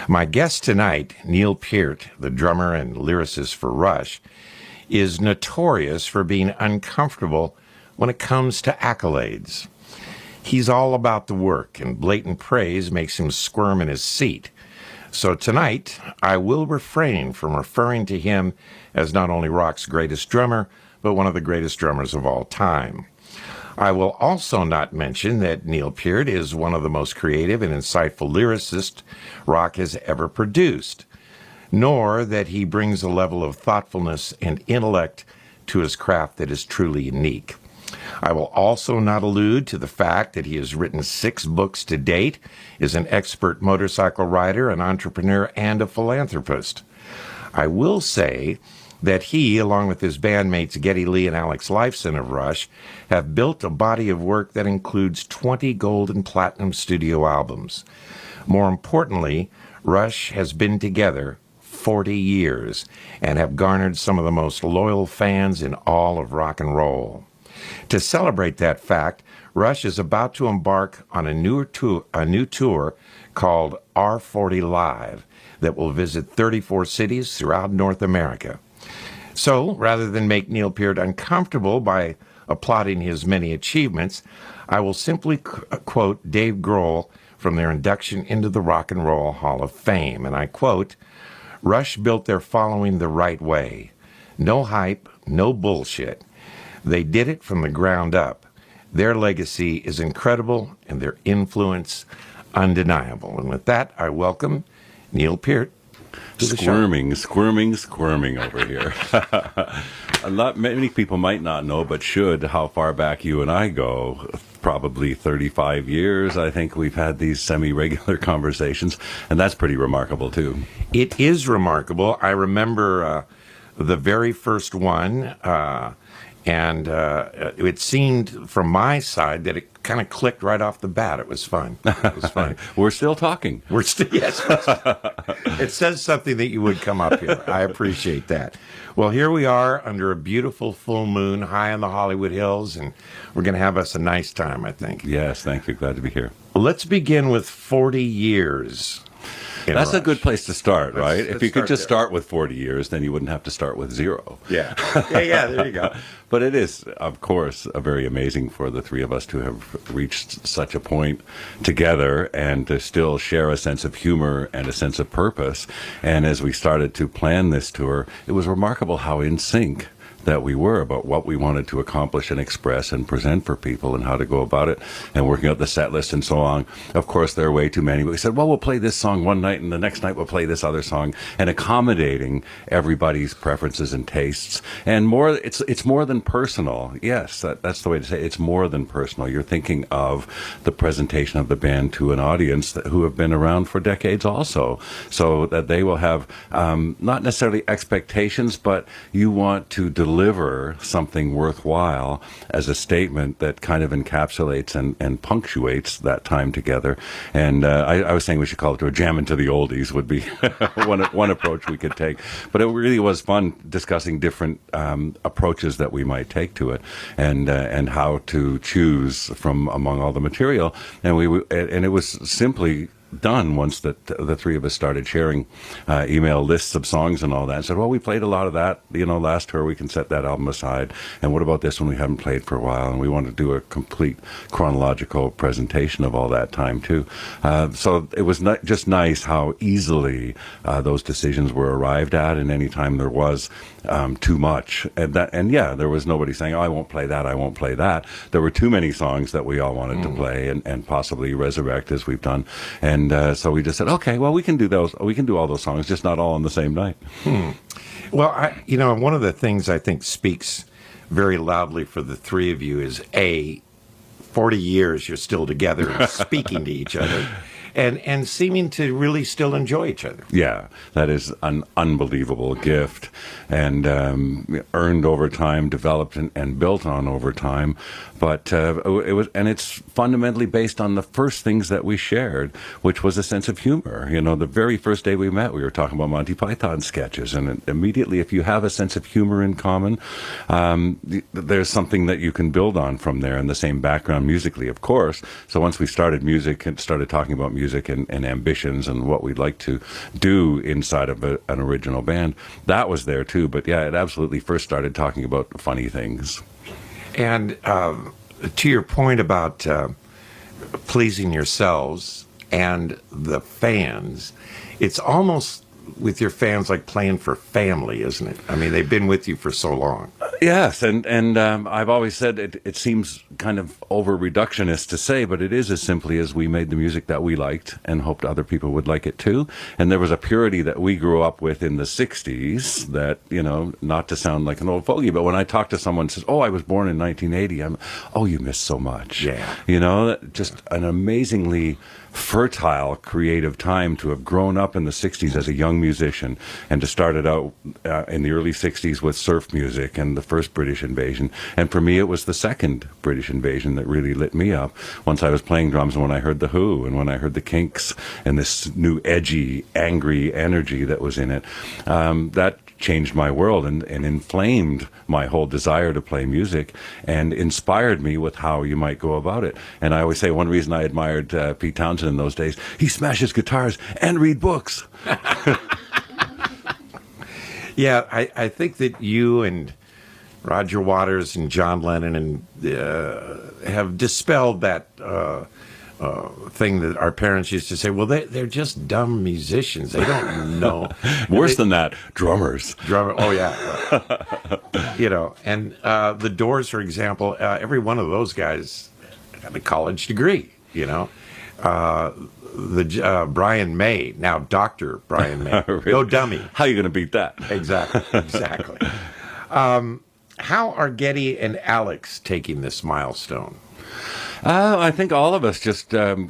My guest tonight, Neil Peart, the drummer and lyricist for Rush, is notorious for being uncomfortable when it comes to accolades. He's all about the work, and blatant praise makes him squirm in his seat. So tonight, I will refrain from referring to him as not only rock's greatest drummer, but one of the greatest drummers of all time. I will also not mention that Neil Peart is one of the most creative and insightful lyricists rock has ever produced, nor that he brings a level of thoughtfulness and intellect to his craft that is truly unique. I will also not allude to the fact that he has written 6 books to date, is an expert motorcycle rider, an entrepreneur, and a philanthropist. I will say that he, along with his bandmates Geddy Lee and Alex Lifeson of Rush, have built a body of work that includes 20 gold and platinum studio albums. More importantly, Rush has been together 40 years and have garnered some of the most loyal fans in all of rock and roll. To celebrate that fact, Rush is about to embark on a new tour called R40 Live that will visit 34 cities throughout North America. So, rather than make Neil Peart uncomfortable by applauding his many achievements, I will simply quote Dave Grohl from their induction into the Rock and Roll Hall of Fame, and I quote, "Rush built their following the right way. No hype, no bullshit. They did it from the ground up. Their legacy is incredible and their influence undeniable." And with that, I welcome Neil Peart. Squirming over here. Many people might not know, but should, how far back you and I go. Probably 35 years, I think we've had these semi-regular conversations, and that's pretty remarkable, too. It is remarkable. I remember the very first one, and it seemed from my side that it kind of clicked right off the bat. It was fun. It was fun. We're still talking. Yes. It says something that you would come up here. I appreciate that. Well, here we are under a beautiful full moon high in the Hollywood Hills, and we're going to have us a nice time, I think. Yes, thank you. Glad to be here. Let's begin with 40 years. That's Rush. A good place to start, right? If you could just there. Start with 40 years, then you wouldn't have to start with 0. Yeah, there you go. But it is, of course, very amazing for the three of us to have reached such a point together and to still share a sense of humor and a sense of purpose. And as we started to plan this tour, it was remarkable how in sync that we were about what we wanted to accomplish and express and present for people and how to go about it and working out the set list and so on. Of course, there are way too many. But we said, well, we'll play this song one night and the next night we'll play this other song, and accommodating everybody's preferences and tastes. And it's more than personal. Yes, that's the way to say it. It's more than personal. You're thinking of the presentation of the band to an audience who have been around for decades also, so that they will have not necessarily expectations, but you want to deliver something worthwhile as a statement that kind of encapsulates and punctuates that time together. And I was saying we should call it a jam into the oldies would be one approach we could take. But it really was fun discussing different approaches that we might take to it, and how to choose from among all the material. And it was simply done once that the three of us started sharing email lists of songs and all that, and said, well, we played a lot of that, last tour, we can set that album aside, and what about this one we haven't played for a while, and we want to do a complete chronological presentation of all that time too. So it was just nice how easily those decisions were arrived at, and any time there was too much, and there was nobody saying, oh, I won't play that. There were too many songs that we all wanted to play and possibly resurrect, as we've done. And so we just said, okay, well, we can do those. We can do all those songs, just not all on the same night. Well, one of the things I think speaks very loudly for the three of you is 40 years you're still together and speaking to each other. And seeming to really still enjoy each other. Yeah, that is an unbelievable gift, and earned over time, developed and built on over time. But it's fundamentally based on the first things that we shared, which was a sense of humor. The very first day we met, we were talking about Monty Python sketches, and immediately, if you have a sense of humor in common, there's something that you can build on from there, and the same background musically, of course. So once we started music and started talking about music music and ambitions and what we'd like to do inside of an original band. That was there too, but yeah, it absolutely first started talking about funny things. And to your point about pleasing yourselves and the fans, it's almost with your fans like playing for family, isn't it? I mean, they've been with you for so long. Yes, and I've always said it seems kind of over reductionist to say, but it is as simply as we made the music that we liked and hoped other people would like it too. And there was a purity that we grew up with in the 60s that, you know, not to sound like an old fogey, but when I talk to someone who says, oh, I was born in 1980, oh, you missed so much. Yeah. You know, just an amazingly fertile creative time to have grown up in the 60s as a young musician and to start it out in the early 60s with surf music and the first British invasion. And for me, it was the second British invasion that really lit me up once I was playing drums and when I heard The Who and when I heard the Kinks and this new edgy, angry energy that was in it. That changed my world and inflamed my whole desire to play music and inspired me with how you might go about it. And I always say one reason I admired Pete Townshend in those days, he smashes guitars and read books. Yeah, I think that you and Roger Waters and John Lennon and have dispelled that thing that our parents used to say, well, they're just dumb musicians. They don't know. Worse than that, drummers. Oh, yeah. You know, and the Doors, for example, every one of those guys got a college degree, you know. Brian May, now Dr. Brian May. Really? No dummy. How are you going to beat that? Exactly. How are Geddy and Alex taking this milestone? I think all of us just, there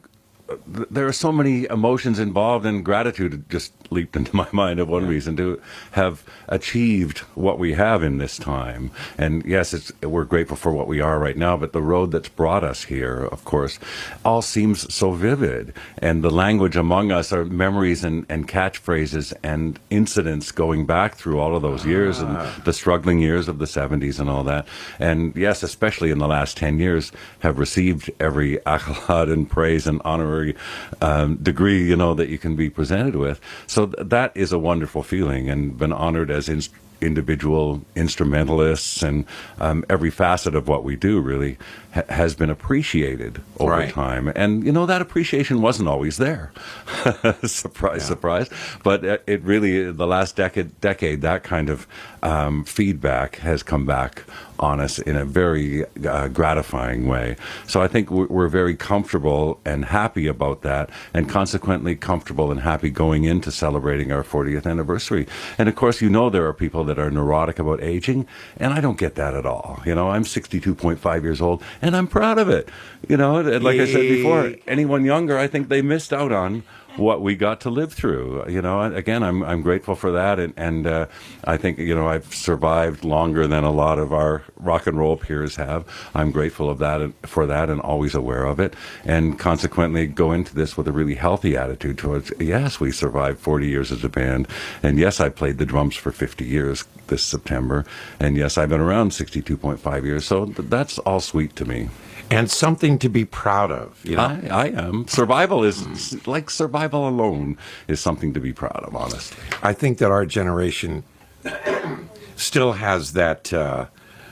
are so many emotions involved, and gratitude just leaped into my mind of one reason to have achieved what we have in this time. And yes, we're grateful for what we are right now, but the road that's brought us here, of course, all seems so vivid. And the language among us are memories and catchphrases and incidents going back through all of those years and the struggling years of the 70s and all that. And yes, especially in the last 10 years, have received every accolade and praise and honorary degree, you know, that you can be presented with. So that is a wonderful feeling, and been honored as individual instrumentalists, and every facet of what we do really has been appreciated over time. And, you know, that appreciation wasn't always there. Surprise. But it really, the last decade, that kind of feedback has come back on us in a very gratifying way. So I think we're very comfortable and happy about that, and consequently comfortable and happy going into celebrating our 40th anniversary. And of course, you know, there are people that are neurotic about aging, and I don't get that at all. You know, I'm 62.5 years old, and I'm proud of it. You know, like I said before, anyone younger, I think they missed out on what we got to live through. You know, again, I'm grateful for that, and I think, you know, I've survived longer than a lot of our rock and roll peers have. I'm grateful of that for that, and always aware of it, and consequently go into this with a really healthy attitude towards, yes, we survived 40 years as a band, and yes, I played the drums for 50 years this September, and yes, I've been around 62.5 years, so that's all sweet to me. And something to be proud of. You know? I am. Survival is, like survival alone, is something to be proud of, honestly. I think that our generation still has that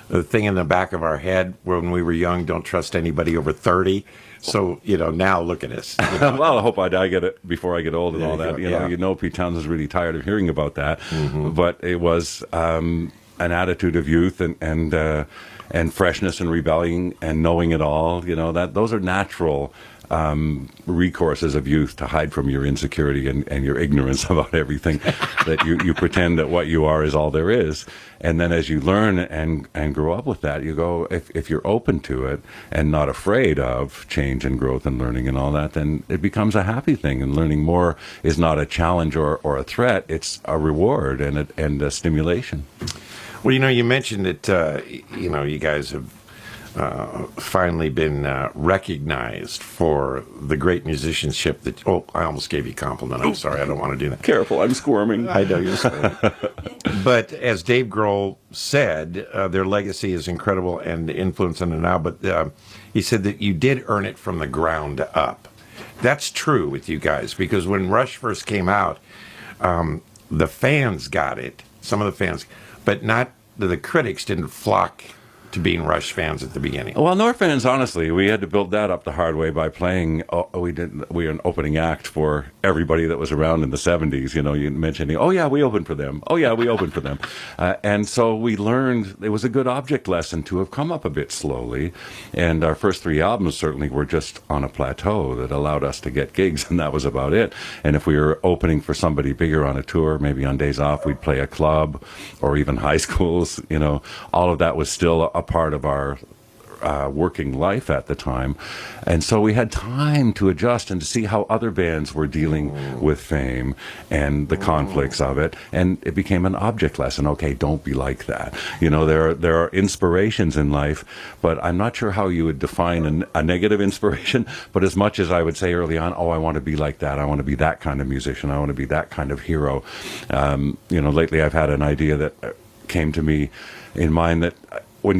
thing in the back of our head when we were young, don't trust anybody over 30. So, you know, now look at us. You know? Well, I hope I get it before I get old and all that. You know, Pete Townsend is really tired of hearing about that. Mm-hmm. But it was an attitude of youth and freshness and rebelling and knowing it all. You know, that those are natural recourses of youth to hide from your insecurity and your ignorance about everything. That you pretend that what you are is all there is. And then as you learn and grow up with that, you go, if you're open to it and not afraid of change and growth and learning and all that, then it becomes a happy thing. And learning more is not a challenge or a threat. It's a reward and a stimulation. Well, you know, you mentioned that, you know, you guys have finally been recognized for the great musicianship that, oh, I almost gave you a compliment. I'm sorry. I don't want to do that. Careful. I'm squirming. I know you're squirming. But as Dave Grohl said, their legacy is incredible and influence in it now. But he said that you did earn it from the ground up. That's true with you guys, because when Rush first came out, the fans got it, some of the fans, but not the critics didn't flock to being Rush fans at the beginning. Well, nor fans, honestly, we had to build that up the hard way by playing. We were an opening act for everybody that was around in the 70s. You know, you mentioning, oh yeah, we opened for them. Oh yeah, we opened for them. And so we learned it was a good object lesson to have come up a bit slowly. And our first 3 albums certainly were just on a plateau that allowed us to get gigs, and that was about it. And if we were opening for somebody bigger on a tour, maybe on days off, we'd play a club or even high schools. You know, all of that was still a part of our working life at the time. And so we had time to adjust and to see how other bands were dealing with fame and the conflicts of it. And it became an object lesson. Okay, don't be like that. You know, there are inspirations in life, but I'm not sure how you would define a negative inspiration. But as much as I would say early on, oh, I want to be like that. I want to be that kind of musician. I want to be that kind of hero. You know, lately I've had an idea that came to me in mind that when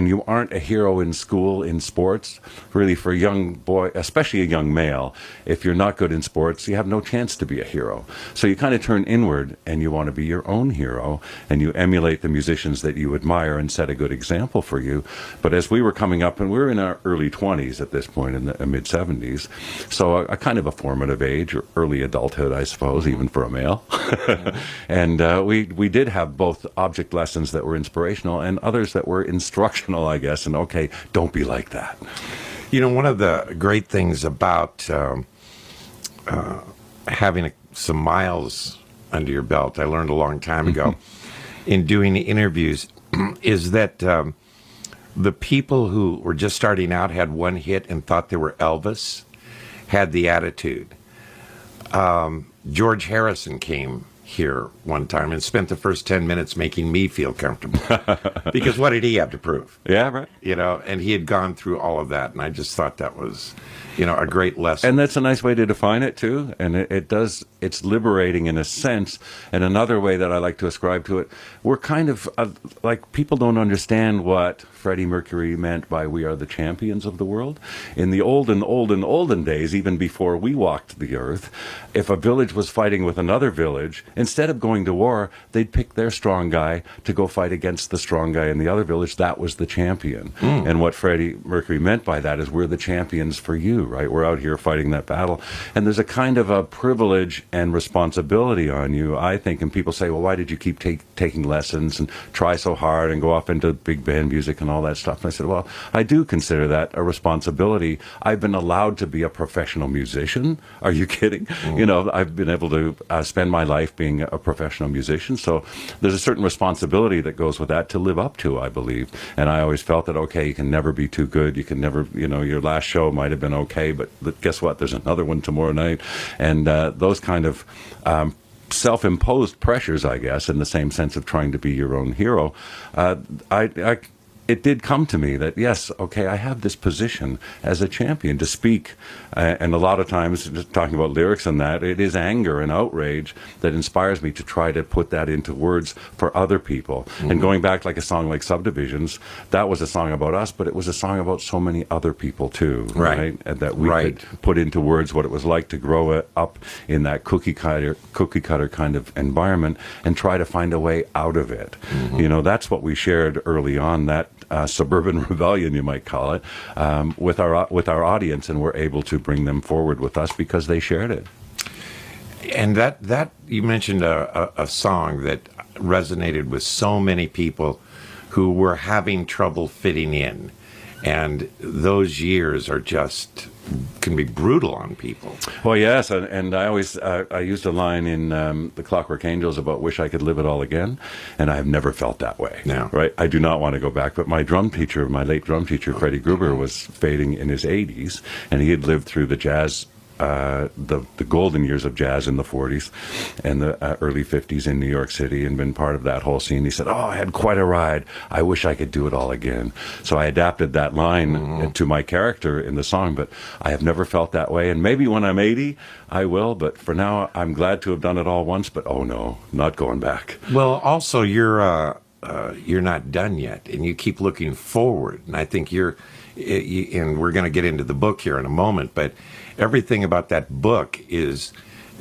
you aren't a hero in school, in sports, really for a young boy, especially a young male, if you're not good in sports, you have no chance to be a hero. So you kind of turn inward and you want to be your own hero, and you emulate the musicians that you admire and set a good example for you. But as we were coming up, and we were in our early 20s at this point, in the mid 70s, so a kind of a formative age, or early adulthood, I suppose, even for a male. And we did have both object lessons that were inspirational and others that were instructional, I guess, and okay, don't be like that. You know, one of the great things about having some miles under your belt, I learned a long time ago in doing the interviews, is that the people who were just starting out, had one hit and thought they were Elvis, had the attitude. George Harrison came here one time and spent the first 10 minutes making me feel comfortable. Because what did he have to prove? Yeah, right. You know, and he had gone through all of that, and I just thought that was, you know, a great lesson. And that's a nice way to define it, too. And it's liberating in a sense. And another way that I like to ascribe to it, we're kind of, like, people don't understand what Freddie Mercury meant by "we are the champions of the world." In the olden days, even before we walked the earth, if a village was fighting with another village, instead of going to war, they'd pick their strong guy to go fight against the strong guy in the other village. That was the champion. And what Freddie Mercury meant by that is, we're the champions for you, right? We're out here fighting that battle. And there's a kind of a privilege and responsibility on you, I think. And people say, well, why did you keep taking lessons and try so hard and go off into big band music and all that stuff? And I said, well, I do consider that a responsibility. I've been allowed to be a professional musician. Are you kidding? You know, I've been able to spend my life being a professional musician. So there's a certain responsibility that goes with that to live up to, I believe. And I always felt that, okay, you can never be too good. You can never, you know, your last show might have been okay, but guess what? There's another one tomorrow night. And those kind of self-imposed pressures, I guess, in the same sense of trying to be your own hero, it did come to me that, yes, okay, I have this position as a champion to speak. And a lot of times, just talking about lyrics and that, it is anger and outrage that inspires me to try to put that into words for other people. And going back, like a song like Subdivisions, that was a song about us, but it was a song about so many other people too, right? And that we could put into words what it was like to grow up in that cookie cutter kind of environment and try to find a way out of it. You know, that's what we shared early on, that suburban rebellion, you might call it, with our audience, and we're able to bring them forward with us because they shared it. And that you mentioned a song that resonated with so many people who were having trouble fitting in, and those years are just can be brutal on people. Well, yes, and I always I used a line in The Clockwork Angels about "wish I could live it all again," and I have never felt that way. No. Right? I do not want to go back. But my late drum teacher, Freddie Gruber, was fading in his 80s, and he had lived through the jazz. The golden years of jazz in the 40s and the early 50s in New York City, and been part of that whole scene. He said, oh, I had quite a ride. I wish I could do it all again. So I adapted that line to my character in the song, but I have never felt that way. And maybe when I'm 80, I will, but for now, I'm glad to have done it all once, but oh no, not going back. Well, also, you're not done yet, and you keep looking forward. And I think you're and we're going to get into the book here in a moment, but everything about that book is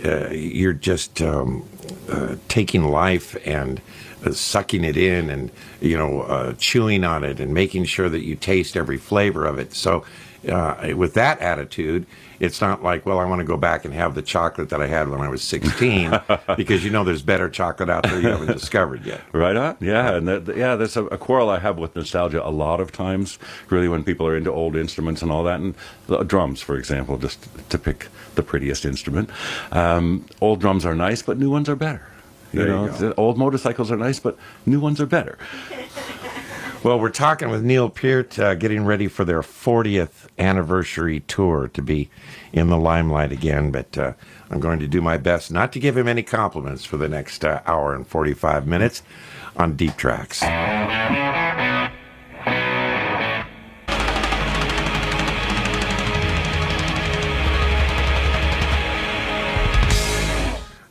you're just taking life and sucking it in, and chewing on it and making sure that you taste every flavor of it. So with that attitude, it's not like, well, I want to go back and have the chocolate that I had when I was 16, because there's better chocolate out there you haven't discovered yet. Right on. Yeah, and that's a quarrel I have with nostalgia a lot of times, really, when people are into old instruments and all that, and drums, for example, just to pick the prettiest instrument. Old drums are nice, but new ones are better. Old motorcycles are nice, but new ones are better. Well, we're talking with Neil Peart, getting ready for their 40th anniversary tour to be in the limelight again. But I'm going to do my best not to give him any compliments for the next hour and 45 minutes on Deep Tracks.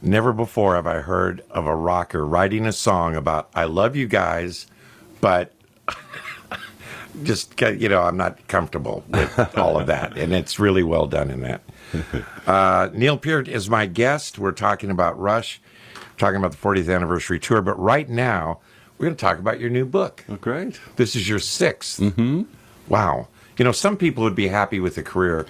Never before have I heard of a rocker writing a song about, I love you guys, but just, I'm not comfortable with all of that. And it's really well done in that. Neil Peart is my guest. We're talking about Rush, talking about the 40th anniversary tour. But right now, we're going to talk about your new book. Oh, great. This is your 6th. Mm-hmm. Wow. Some people would be happy with a career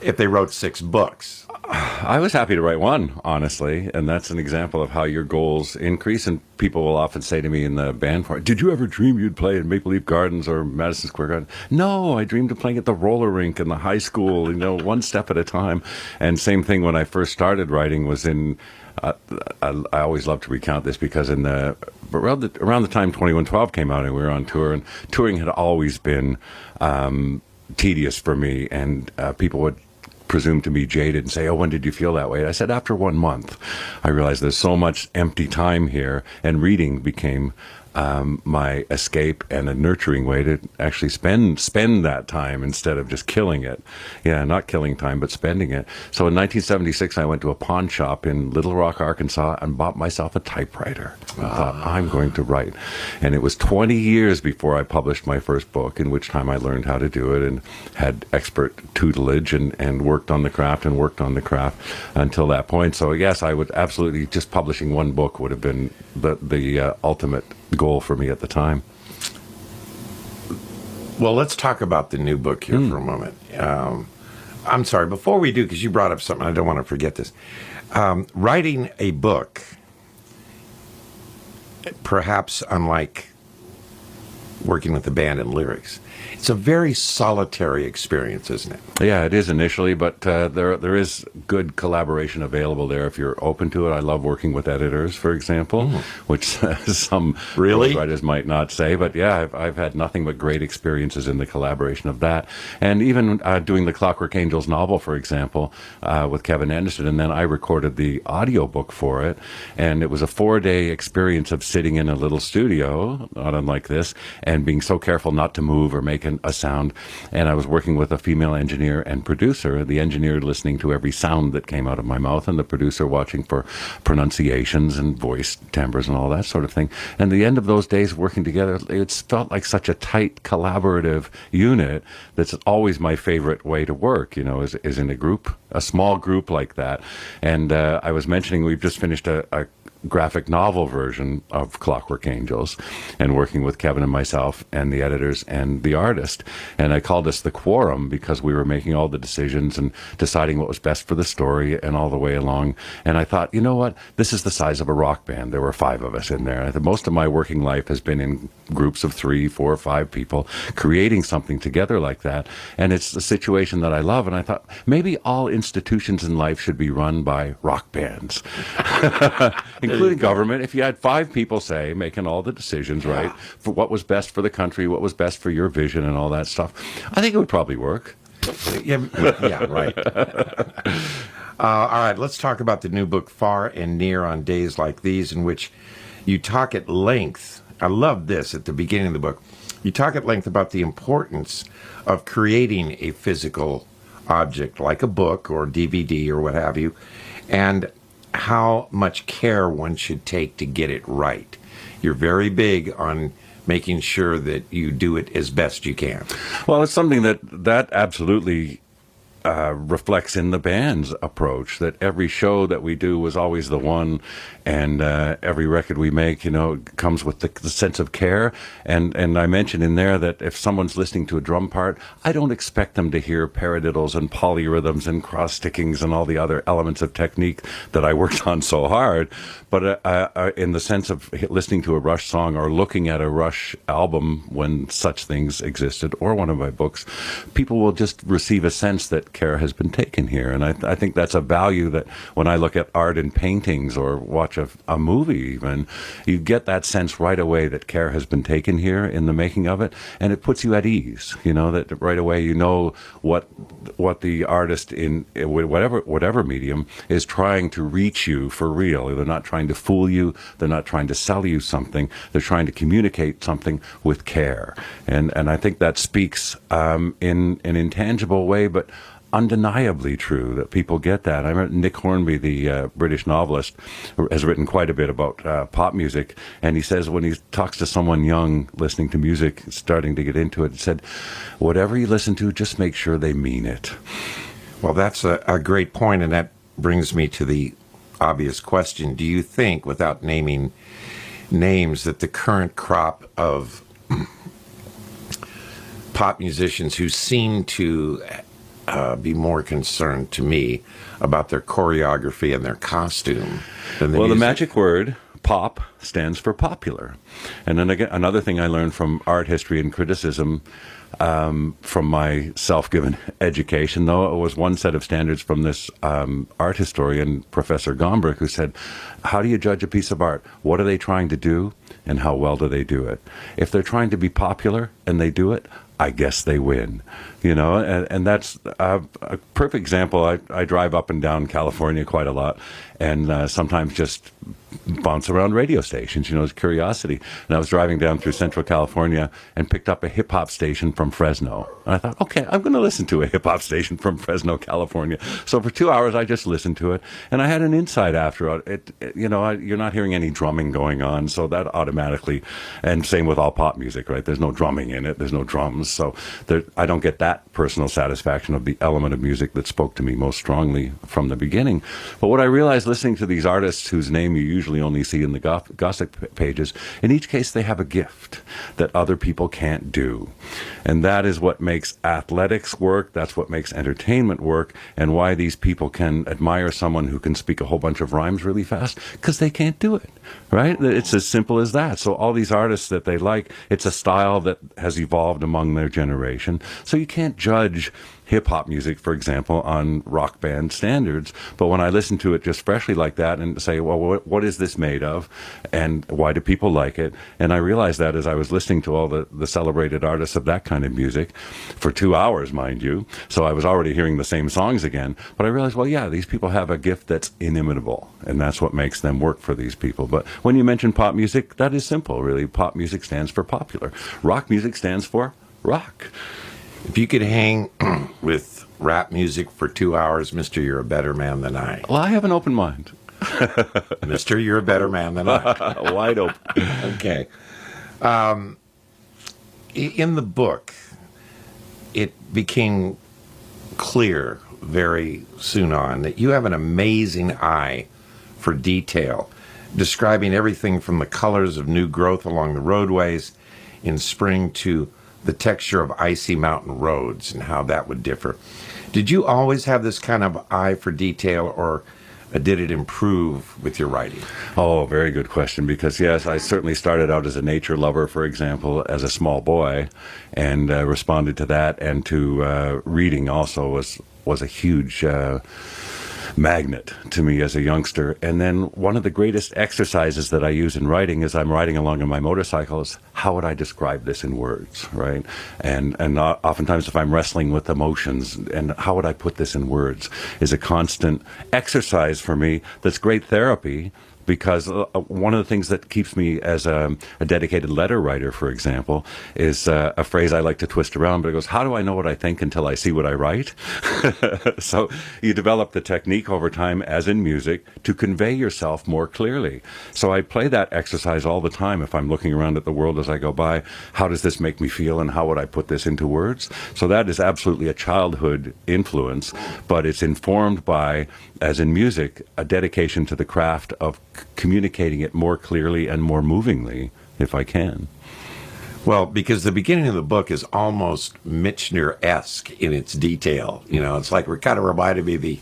if they wrote 6 books. I was happy to write one, honestly, and that's an example of how your goals increase. And people will often say to me in the band part, did you ever dream you'd play in Maple Leaf Gardens or Madison Square Garden? No, I dreamed of playing at the roller rink in the high school, one step at a time. And same thing when I first started writing was in, I always love to recount this because around the time 2112 came out and we were on tour, and touring had always been tedious for me, and people would presume to be jaded and say, oh, when did you feel that way? And I said, after 1 month, I realized there's so much empty time here, and reading became my escape and a nurturing way to actually spend that time instead of just killing it. Yeah, not killing time, but spending it. So in 1976, I went to a pawn shop in Little Rock, Arkansas, and bought myself a typewriter. I thought, I'm going to write. And it was 20 years before I published my first book, in which time I learned how to do it and had expert tutelage and worked on the craft until that point. So yes, I would absolutely, just publishing one book would have been the ultimate goal for me at the time. Well, let's talk about the new book here for a moment. I'm sorry, before we do, because you brought up something, I don't want to forget this. Writing a book, perhaps unlike working with the band and lyrics, it's a very solitary experience, isn't it? Yeah, it is initially, but there is good collaboration available there if you're open to it. I love working with editors, for example, which some writers might not say. But yeah, I've had nothing but great experiences in the collaboration of that. And even doing the Clockwork Angels novel, for example, with Kevin Anderson, and then I recorded the audiobook for it. And it was a 4-day experience of sitting in a little studio, not unlike this, and being so careful not to move or make a sound. And I was working with a female engineer and producer, the engineer listening to every sound that came out of my mouth, and the producer watching for pronunciations and voice timbres and all that sort of thing. And the end of those days working together, it's felt like such a tight collaborative unit. That's always my favorite way to work, is in a group, a small group like that. And I was mentioning we've just finished a graphic novel version of Clockwork Angels, and working with Kevin and myself and the editors and the artist. And I called us the Quorum because we were making all the decisions and deciding what was best for the story and all the way along. And I thought, you know what? This is the size of a rock band. There were 5 of us in there. I thought most of my working life has been in groups of 3, 4, 5 people creating something together like that. And it's the situation that I love. And I thought maybe all institutions in life should be run by rock bands. Including government. If you had 5 people, say, making all the decisions, right, for what was best for the country, what was best for your vision and all that stuff, I think it would probably work. Yeah, right. All right, let's talk about the new book, Far and Near on Days Like These, in which you talk at length. I love this at the beginning of the book. You talk at length about the importance of creating a physical object like a book or DVD or what have you, and how much care one should take to get it right. You're very big on making sure that you do it as best you can. Well, it's something that absolutely reflects in the band's approach, that every show that we do was always the one, and every record we make, comes with the sense of care. And I mentioned in there that if someone's listening to a drum part, I don't expect them to hear paradiddles and polyrhythms and cross-stickings and all the other elements of technique that I worked on so hard. But in the sense of listening to a Rush song or looking at a Rush album when such things existed, or one of my books, people will just receive a sense that care has been taken here. And I think that's a value that when I look at art and paintings or watch a movie even, you get that sense right away that care has been taken here in the making of it, and it puts you at ease, that right away what the artist in whatever medium is trying to reach you for real. They're not trying to fool you, they're not trying to sell you something, they're trying to communicate something with care. And I think that speaks in an intangible way, but undeniably true, that people get that. I remember Nick Hornby, the British novelist, has written quite a bit about pop music, and he says when he talks to someone young listening to music, starting to get into it, he said, whatever you listen to, just make sure they mean it. Well, that's a great point, and that brings me to the obvious question. Do you think, without naming names, that the current crop of pop musicians who seem to be more concerned, to me, about their choreography and their costume than the music? The magic word pop stands for popular. And then again, another thing I learned from art history and criticism, from my self-given education, though, it was one set of standards from this art historian, Professor Gombrich, who said, how do you judge a piece of art? What are they trying to do, and how well do they do it? If they're trying to be popular and they do it, I guess they win, and that's a perfect example. I drive up and down California quite a lot, and sometimes just bounce around radio stations, as curiosity. And I was driving down through Central California and picked up a hip-hop station from Fresno. And I thought, okay, I'm going to listen to a hip-hop station from Fresno, California. So for 2 hours, I just listened to it, and I had an insight after it. You're not hearing any drumming going on, so that automatically, and same with all pop music, right? There's no drumming in it. There's no drums. So I don't get that personal satisfaction of the element of music that spoke to me most strongly from the beginning. But what I realized listening to these artists whose name you usually only see in the gossip pages, in each case they have a gift that other people can't do. And that is what makes athletics work, that's what makes entertainment work, and why these people can admire someone who can speak a whole bunch of rhymes really fast, because they can't do it, right? It's as simple as that. So all these artists that they like, it's a style that has evolved among their generation. So you can't judge hip-hop music, for example, on rock band standards. But when I listen to it just freshly like that and say, well, what is this made of? And why do people like it? And I realized that as I was listening to all the celebrated artists of that kind of music for 2 hours, mind you. So I was already hearing the same songs again. But I realized, well, yeah, these people have a gift that's inimitable. And that's what makes them work for these people. But when you mention pop music, that is simple, really. Pop music stands for popular. Rock music stands for rock. If you could hang with rap music for 2 hours, mister, you're a better man than I. Well, I have an open mind. Mister, you're a better man than I. Wide open. Okay. In the book, it became clear very soon on that you have an amazing eye for detail, describing everything from the colors of new growth along the roadways in spring to the texture of icy mountain roads and how that would differ. Did you always have this kind of eye for detail, or did it improve with your writing? Oh, very good question, because yes, I certainly started out as a nature lover, for example, as a small boy, and responded to that, and to reading also was a huge magnet to me as a youngster. And then one of the greatest exercises that I use in writing is I'm riding along on my motorcycle is, how would I describe this in words, right? And oftentimes if I'm wrestling with emotions, and how would I put this in words, is a constant exercise for me that's great therapy. Because one of the things that keeps me as a dedicated letter writer, for example, is a phrase I like to twist around, but it goes, how do I know what I think until I see what I write? So you develop the technique over time, as in music, to convey yourself more clearly. So I play that exercise all the time if I'm looking around at the world as as I go by. How does this make me feel, and how would I put this into words? So that is absolutely a childhood influence, but it's informed by, as in music, a dedication to the craft of communicating it more clearly and more movingly, if I can. Well, because the beginning of the book is almost Michener-esque in its detail. You know, it's like we're kind of reminded me of the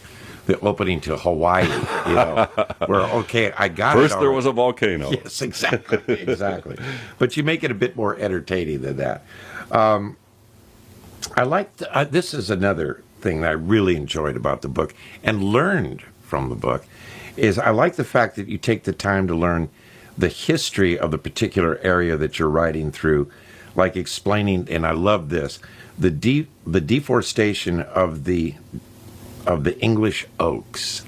opening to Hawaii, you know, where, okay, I got it. First there was a volcano. Yes, exactly, exactly. But you make it a bit more entertaining than that. I like, this is another thing that I really enjoyed about the book and learned from the book, is I like the fact that you take the time to learn the history of the particular area that you're writing through, like explaining, and I love this, the deforestation of the English oaks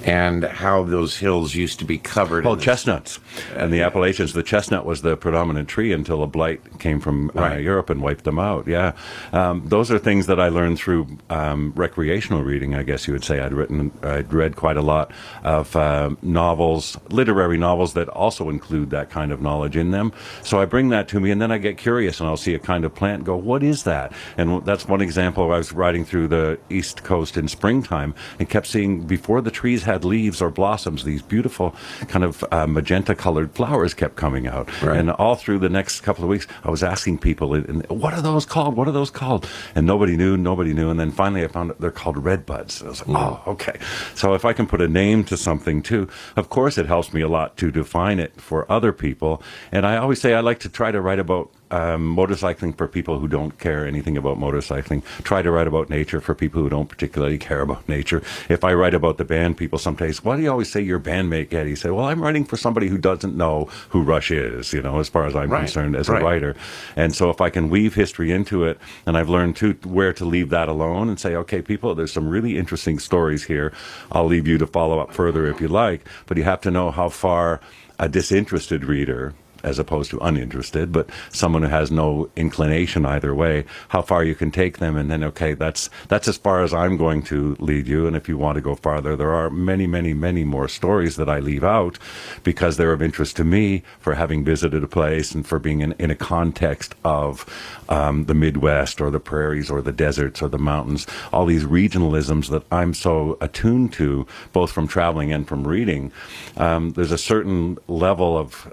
and how those hills used to be covered. Well, chestnuts and the Appalachians. The chestnut was the predominant tree until a blight came from Europe and wiped them out. Yeah, those are things that I learned through recreational reading, I guess you would say. I'd read quite a lot of novels, literary novels that also include that kind of knowledge in them. So I bring that to me, and then I get curious, and I'll see a kind of plant and go, what is that? And that's one example. I was riding through the East Coast in springtime and kept seeing, before the trees had leaves or blossoms, these beautiful kind of magenta colored flowers kept coming out. Right. And all through the next couple of weeks, I was asking people, what are those called? What are those called? And nobody knew. And then finally I found out they're called red buds. I was like, oh, okay. So if I can put a name to something too, of course it helps me a lot to define it for other people. And I always say I like to try to write about motorcycling for people who don't care anything about motorcycling. Try to write about nature for people who don't particularly care about nature. If I write about the band, people sometimes, why do you always say your bandmate Eddie? Say, well, I'm writing for somebody who doesn't know who Rush is, you know, as far as I'm concerned as a writer. And so if I can weave history into it, and I've learned too where to leave that alone and say, okay, people, there's some really interesting stories here. I'll leave you to follow up further if you like, but you have to know how far a disinterested reader, as opposed to uninterested, but someone who has no inclination either way, how far you can take them, and then, okay, that's as far as I'm going to lead you, and if you want to go farther, there are many, many, many more stories that I leave out because they're of interest to me for having visited a place and for being in a context of the Midwest or the prairies or the deserts or the mountains, all these regionalisms that I'm so attuned to, both from traveling and from reading. There's a certain level of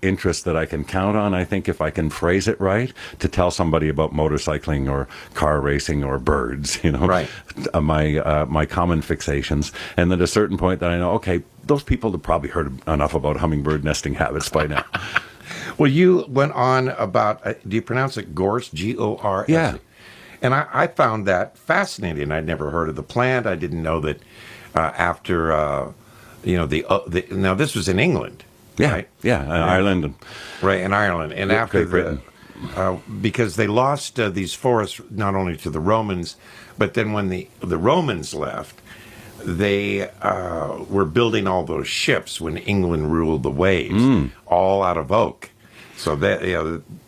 interest that I can count on, I think, if I can phrase it right, to tell somebody about motorcycling or car racing or birds, you know, my common fixations. And then at a certain point that I know, okay, those people have probably heard enough about hummingbird nesting habits by now. Well, you went on about, do you pronounce it gorse, G-O-R-S? Yeah. And I found that fascinating. I'd never heard of the plant. I didn't know that after, now this was in England. Yeah, right? Ireland. Right, in Ireland. And after Great Britain. Because they lost these forests not only to the Romans, but then when the Romans left, they were building all those ships when England ruled the waves, all out of oak. So that,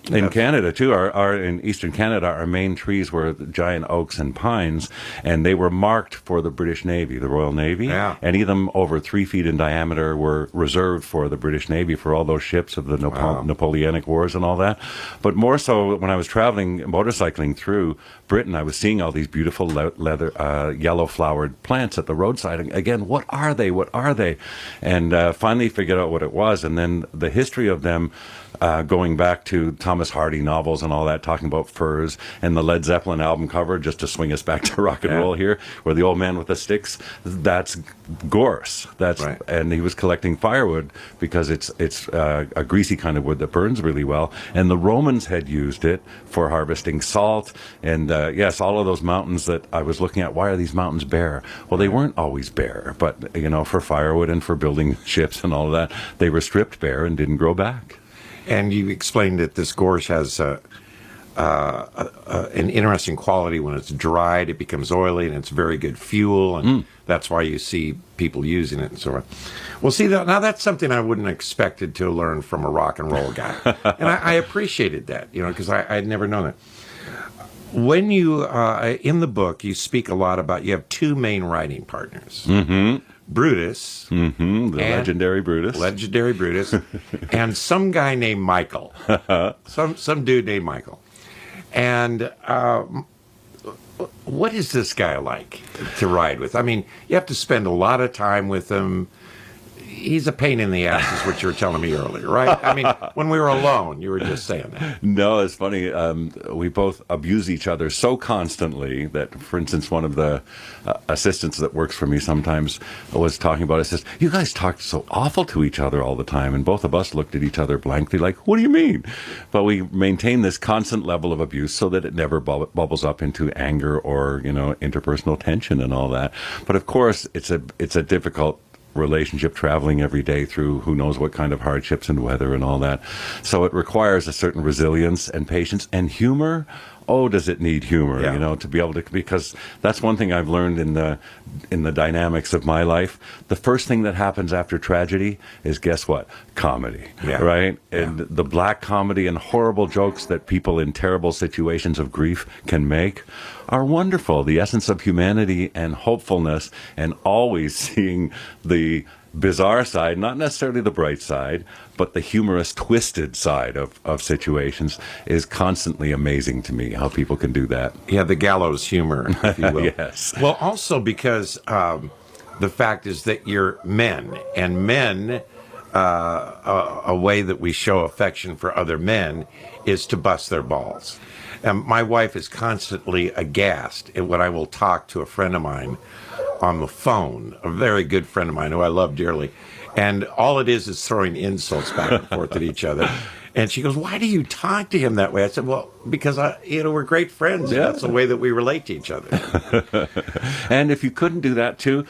in Canada too, in eastern Canada, our main trees were giant oaks and pines, and they were marked for the British Navy, the Royal Navy. Yeah. Any of them over 3 feet in diameter were reserved for the British Navy for all those ships of the Napoleonic Wars and all that. But more so, when I was traveling, motorcycling through Britain, I was seeing all these beautiful leather, yellow-flowered plants at the roadside. And again, what are they? What are they? And finally figured out what it was, and then the history of them. Going back to Thomas Hardy novels and all that, talking about furs, and the Led Zeppelin album cover, just to swing us back to rock and roll here, where the old man with the sticks, that's gorse. And he was collecting firewood because it's a greasy kind of wood that burns really well. And the Romans had used it for harvesting salt. And yes, all of those mountains that I was looking at, why are these mountains bare? Well, they weren't always bare, but for firewood and for building ships and all of that, they were stripped bare and didn't grow back. And you explained that this gorse has an interesting quality. When it's dried, it becomes oily, and it's very good fuel, and that's why you see people using it and so on. Well, see, now that's something I wouldn't have expected to learn from a rock and roll guy. And I appreciated that, because I had never known that. When you, in the book, you speak a lot about, you have two main writing partners. Mm-hmm. Brutus. Mm-hmm. The legendary Brutus. Legendary Brutus. And some guy named Michael. some dude named Michael. And what is this guy like to ride with? I mean, you have to spend a lot of time with him. He's a pain in the ass, is what you were telling me earlier, right? I mean, when we were alone, you were just saying that. No, it's funny. We both abuse each other so constantly that, for instance, one of the assistants that works for me sometimes was talking about it. Says, "You guys talk so awful to each other all the time," and both of us looked at each other blankly, like, "What do you mean?" But we maintain this constant level of abuse so that it never bubbles up into anger or interpersonal tension and all that. But of course, it's a difficult relationship, traveling every day through who knows what kind of hardships and weather and all that. So it requires a certain resilience and patience and humor. Oh, does it need humor, to be able to, because that's one thing I've learned in the dynamics of my life. The first thing that happens after tragedy is, guess what? Comedy, right? Yeah. And the black comedy and horrible jokes that people in terrible situations of grief can make are wonderful. The essence of humanity and hopefulness, and always seeing the bizarre side, not necessarily the bright side, but the humorous, twisted side of situations is constantly amazing to me, how people can do that. Yeah, the gallows humor, if you will. Yes. Well, also because the fact is that you're men, and men, a way that we show affection for other men is to bust their balls. And my wife is constantly aghast at when I will talk to a friend of mine on the phone, a very good friend of mine who I love dearly, and all it is throwing insults back and forth at each other. And she goes, "Why do you talk to him that way?" I said, "Well, because we're great friends. Yeah. That's the way that we relate to each other." And if you couldn't do that too,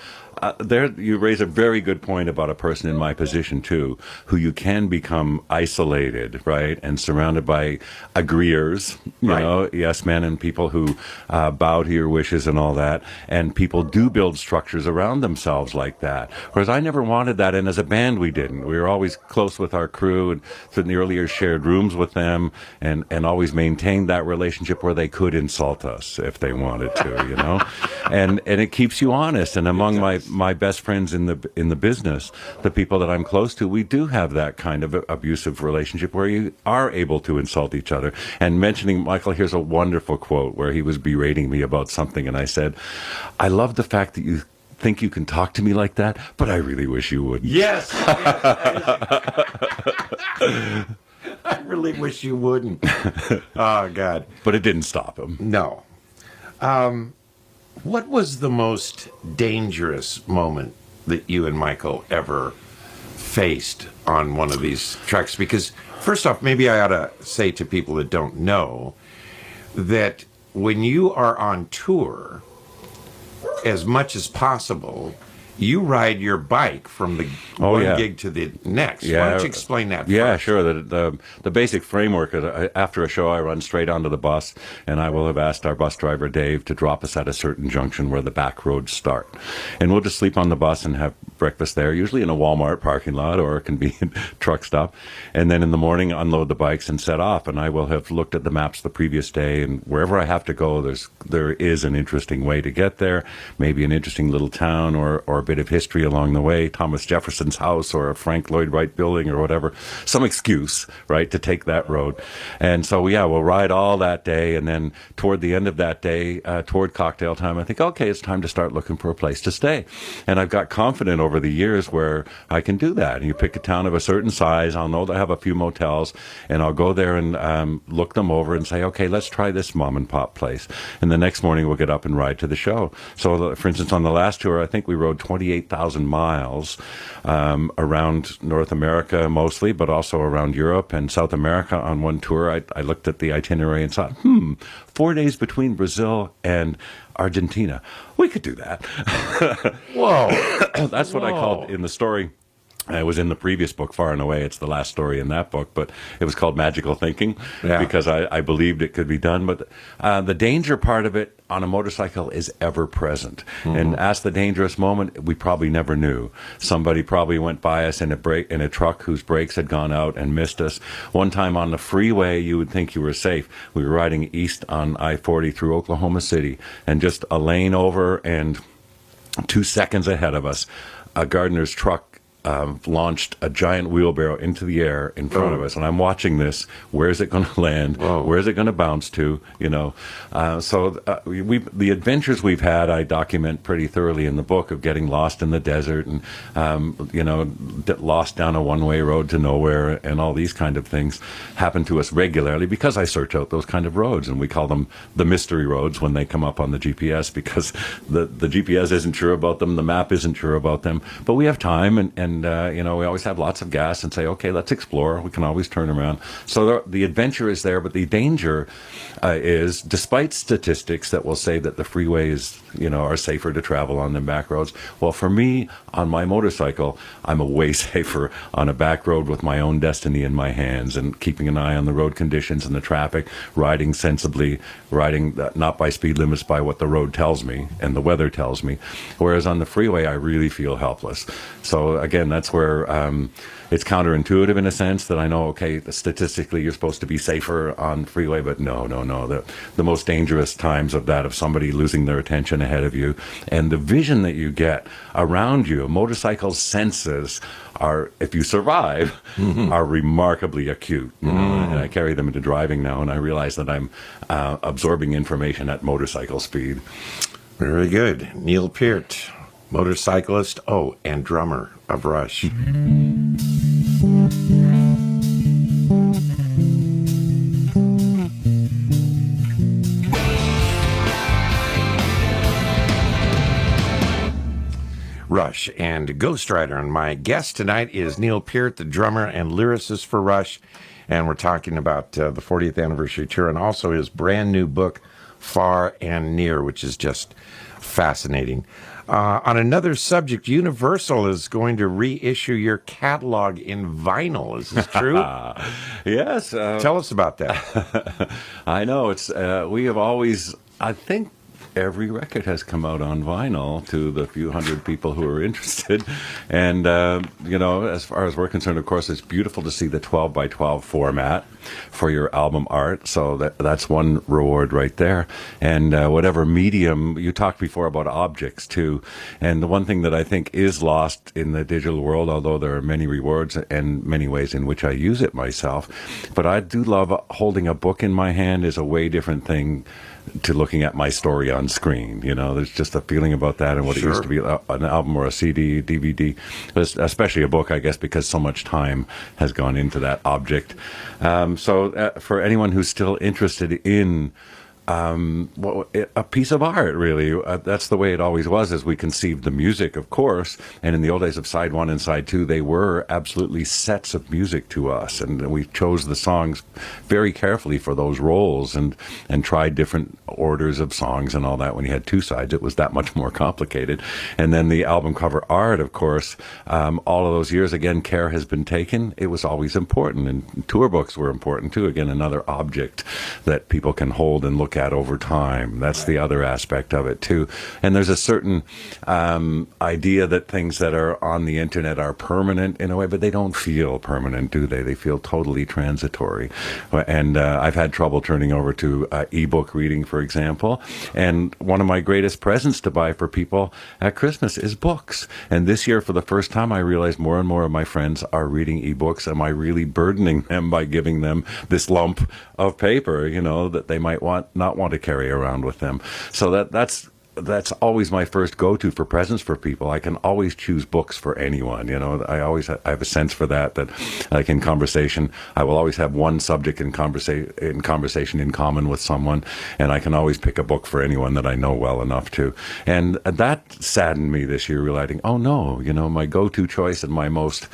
there you raise a very good point about a person in my position too, who you can become isolated, right, and surrounded by agreeers, yes men, and people who bow to your wishes and all that. And people do build structures around themselves like that. Whereas I never wanted that, and as a band we didn't. We were always close with our crew, and in the early years shared rooms with them, and always maintained that relationship where they could insult us if they wanted to, and it keeps you honest. And among my best friends in the business, the people that I'm close to, we do have that kind of abusive relationship where you are able to insult each other. And mentioning Michael, here's a wonderful quote where he was berating me about something, and I said, "I love the fact that you think you can talk to me like that, but I really wish you wouldn't." Yes. I really wish you wouldn't. Oh, God. But it didn't stop him. No. What was the most dangerous moment that you and Michael ever faced on one of these treks? Because, first off, maybe I ought to say to people that don't know that when you are on tour, as much as possible, you ride your bike from the one gig to the next. Yeah. Why don't you explain that first? Sure. The basic framework is after a show, I run straight onto the bus, and I will have asked our bus driver, Dave, to drop us at a certain junction where the back roads start. And we'll just sleep on the bus and have breakfast there, usually in a Walmart parking lot or a convenient truck stop. And then in the morning, unload the bikes and set off. And I will have looked at the maps the previous day, and wherever I have to go, there is an interesting way to get there, maybe an interesting little town or a bit of history along the way, Thomas Jefferson's house or a Frank Lloyd Wright building or whatever, some excuse, right, to take that road. And so, we'll ride all that day, and then toward the end of that day, toward cocktail time, I think, okay, it's time to start looking for a place to stay. And I've got confident over the years where I can do that. And you pick a town of a certain size, I'll know that I have a few motels, and I'll go there and look them over and say, okay, let's try this mom and pop place. And the next morning we'll get up and ride to the show. So, for instance, on the last tour, I think we rode 28,000 miles around North America mostly, but also around Europe and South America on one tour. I looked at the itinerary and thought, 4 days between Brazil and Argentina. We could do that. Whoa. That's what I called in the story. It was in the previous book, Far and Away. It's the last story in that book, but it was called Magical Thinking because I believed it could be done. But the danger part of it, on a motorcycle is ever present. And as the dangerous moment, we probably never knew. Somebody probably went by us in a truck whose brakes had gone out and missed us. One time on the freeway, you would think you were safe. We were riding east on I-40 through Oklahoma City, and just a lane over and 2 seconds ahead of us, a gardener's truck launched a giant wheelbarrow into the air in front of us, and I'm watching this. Where's it going to land? Where's it going to bounce to? You know, the adventures we've had, I document pretty thoroughly in the book, of getting lost in the desert and lost down a one-way road to nowhere, and all these kind of things happen to us regularly because I search out those kind of roads, and we call them the mystery roads when they come up on the GPS, because the GPS isn't sure about them, the map isn't sure about them, but we have time and we always have lots of gas and say, okay, let's explore. We can always turn around. So the adventure is there, but the danger is, despite statistics that will say that the freeways, are safer to travel on than back roads. Well, for me, on my motorcycle, I'm way safer on a back road with my own destiny in my hands and keeping an eye on the road conditions and the traffic, riding sensibly, riding not by speed limits, by what the road tells me and the weather tells me. Whereas on the freeway, I really feel helpless. So again, that's where it's counterintuitive in a sense that I know, okay, statistically you're supposed to be safer on freeway, but no. The most dangerous times of somebody losing their attention ahead of you, and the vision that you get around you, motorcycle senses are, if you survive, are remarkably acute. And I carry them into driving now, and I realize that I'm absorbing information at motorcycle speed. Very good. Neil Peart, motorcyclist, and drummer of Rush. Rush and Ghost Rider, and my guest tonight is Neil Peart, the drummer and lyricist for Rush, and we're talking about the 40th anniversary tour and also his brand new book, Far and Near, which is just fascinating. On another subject, Universal is going to reissue your catalog in vinyl. Is this true? Yes. Tell us about that. I know. We have always, I think, every record has come out on vinyl to the few hundred people who are interested. And, as far as we're concerned, of course, it's beautiful to see the 12 by 12 format for your album art. So that's one reward right there. And whatever medium, you talked before about objects too. And the one thing that I think is lost in the digital world, although there are many rewards and many ways in which I use it myself, but I do love holding a book in my hand is a way different thing to looking at my story on screen. There's just a feeling about that and what it used to be, an album or a CD, DVD, especially a book, I guess, because so much time has gone into that object. So for anyone who's still interested in a piece of art, really. That's the way it always was as we conceived the music, of course. And in the old days of side one and side two, they were absolutely sets of music to us. And we chose the songs very carefully for those roles and tried different orders of songs and all that. When you had two sides, it was that much more complicated. And then the album cover art, of course, all of those years, again, care has been taken. It was always important. And tour books were important, too. Again, another object that people can hold and look at over time. That's the other aspect of it too. And there's a certain idea that things that are on the internet are permanent in a way, but they don't feel permanent, do they? They feel totally transitory. And I've had trouble turning over to ebook reading, for example. And one of my greatest presents to buy for people at Christmas is books. And this year, for the first time, I realized more and more of my friends are reading ebooks. Am I really burdening them by giving them this lump of paper, that they might not want to carry around with them? So that's always my first go-to for presents for people. I can always choose books for anyone. I have a sense for that like in conversation, I will always have one subject in conversation in common with someone, and I can always pick a book for anyone that I know well enough to. And that saddened me this year, realizing, oh no, my go-to choice and my most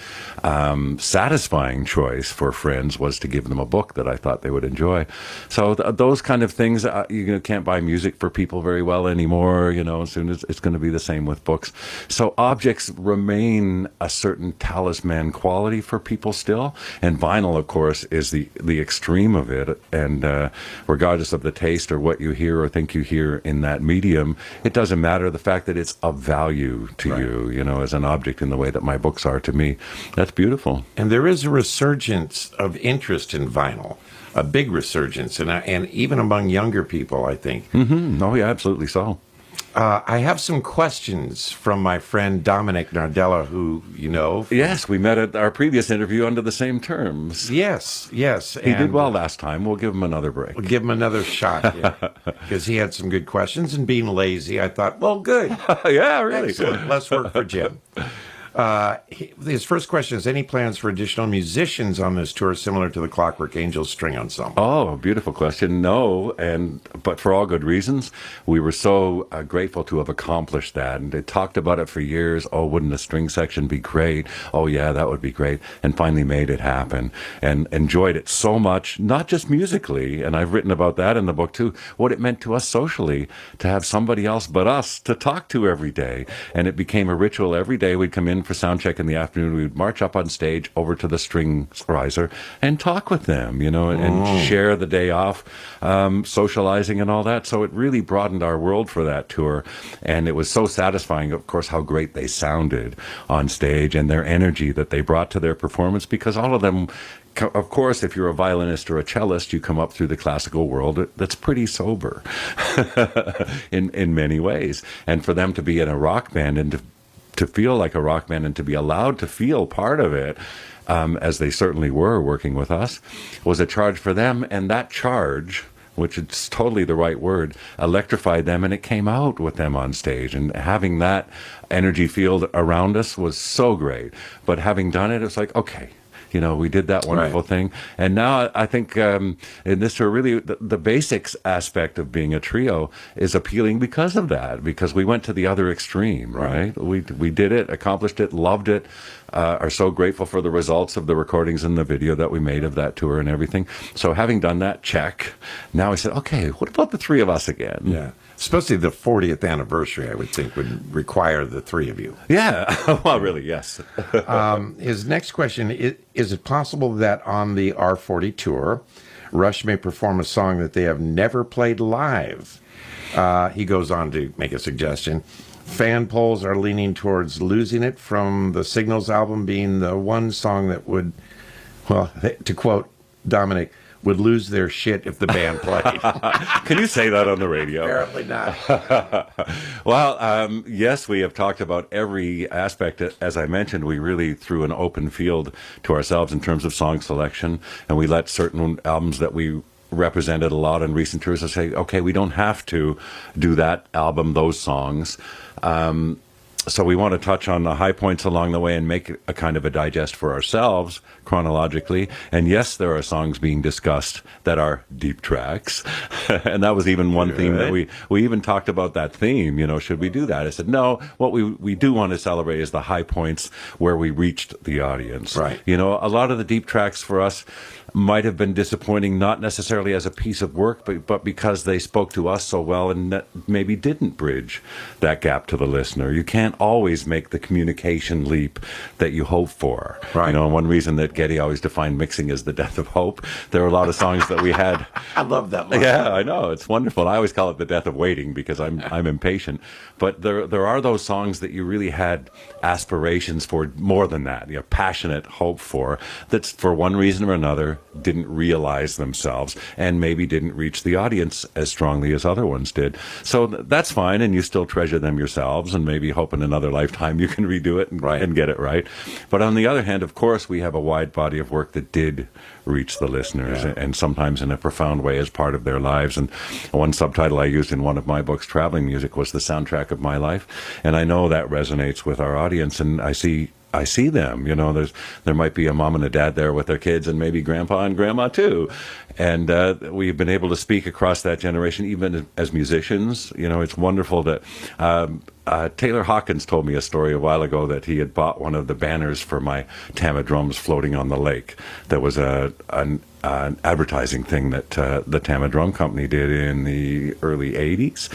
satisfying choice for friends was to give them a book that I thought they would enjoy. So those kind of things, you can't buy music for people very well anymore. more, as soon as it's going to be the same with books. So objects remain a certain talisman quality for people still. And vinyl, of course, is the extreme of it. And regardless of the taste or what you hear or think you hear in that medium, it doesn't matter. The fact that it's of value to you, as an object in the way that my books are to me, that's beautiful. And there is a resurgence of interest in vinyl, a big resurgence, and even among younger people, I think. Mm-hmm. Oh, yeah, absolutely so. I have some questions from my friend Dominic Nardella, who you know. Yes, we met at our previous interview under the same terms. Yes. He did well last time. We'll give him another break. We'll give him another shot, because he had some good questions. And being lazy, I thought, well, good. Yeah, really. Excellent. Less work for Jim. His first question is, any plans for additional musicians on this tour similar to the Clockwork Angels String Ensemble? Oh, beautiful question. No, but for all good reasons. We were so grateful to have accomplished that. And they talked about it for years. Oh, wouldn't a string section be great? Oh, yeah, that would be great. And finally made it happen and enjoyed it so much, not just musically. And I've written about that in the book, too, what it meant to us socially to have somebody else but us to talk to every day. And it became a ritual. Every day we'd come in for sound check in the afternoon. We would march up on stage over to the string riser and talk with them, and share the day off, socializing and all that. So it really broadened our world for that tour. And it was so satisfying, of course, how great they sounded on stage and their energy that they brought to their performance, because all of them, of course, if you're a violinist or a cellist, you come up through the classical world that's pretty sober in many ways. And for them to be in a rock band and to feel like a rock band and to be allowed to feel part of it, as they certainly were working with us, was a charge for them. And that charge, which is totally the right word, electrified them, and it came out with them on stage. And having that energy field around us was so great. But having done it, it's like, okay, we did that wonderful thing. And now I think in this tour, really, the basics aspect of being a trio is appealing because of that, because we went to the other extreme, right? We did it, accomplished it, loved it, are so grateful for the results of the recordings and the video that we made of that tour and everything. So having done that, check. Now I said, okay, what about the three of us again? Yeah. Especially the 40th anniversary, I would think, would require the three of you. Yeah. Well, really, yes. His next question, is it possible that on the R40 tour, Rush may perform a song that they have never played live? He goes on to make a suggestion. Fan polls are leaning towards Losing It from the Signals album being the one song that would, well, to quote Dominic, would lose their shit if the band played. Can you say that on the radio? Apparently not. Well, yes, we have talked about every aspect. As I mentioned, we really threw an open field to ourselves in terms of song selection, and we let certain albums that we represented a lot in recent tours to say, okay, we don't have to do that album, those songs. So we want to touch on the high points along the way and make a kind of a digest for ourselves chronologically. And yes, there are songs being discussed that are deep tracks. And that was even one theme that we even talked about that theme, should we do that? I said, no, what we do want to celebrate is the high points where we reached the audience. Right. A lot of the deep tracks for us might have been disappointing, not necessarily as a piece of work, but because they spoke to us so well and maybe didn't bridge that gap to the listener. You can't always make the communication leap that you hope for. Right. One reason that Geddy always defined mixing as the death of hope. There were a lot of songs that we had. I love that line. Yeah, I know. It's wonderful. I always call it the death of waiting because I'm impatient. But there are those songs that you really had aspirations for more than that, passionate hope for, that for one reason or another didn't realize themselves and maybe didn't reach the audience as strongly as other ones did. So that's fine, and you still treasure them yourselves, and maybe hope in another lifetime you can redo it and get it right. But on the other hand, of course, we have a wide body of work that did reach the listeners, and sometimes in a profound way as part of their lives. And one subtitle I used in one of my books, Traveling Music, was The Soundtrack of My Life. And I know that resonates with our audience, and I see them. There might be a mom and a dad there with their kids, and maybe grandpa and grandma too. And we've been able to speak across that generation, even as musicians. It's wonderful that Taylor Hawkins told me a story a while ago that he had bought one of the banners for my Tama drums floating on the lake. There was an advertising thing that the Tama Drum Company did in the early 80s,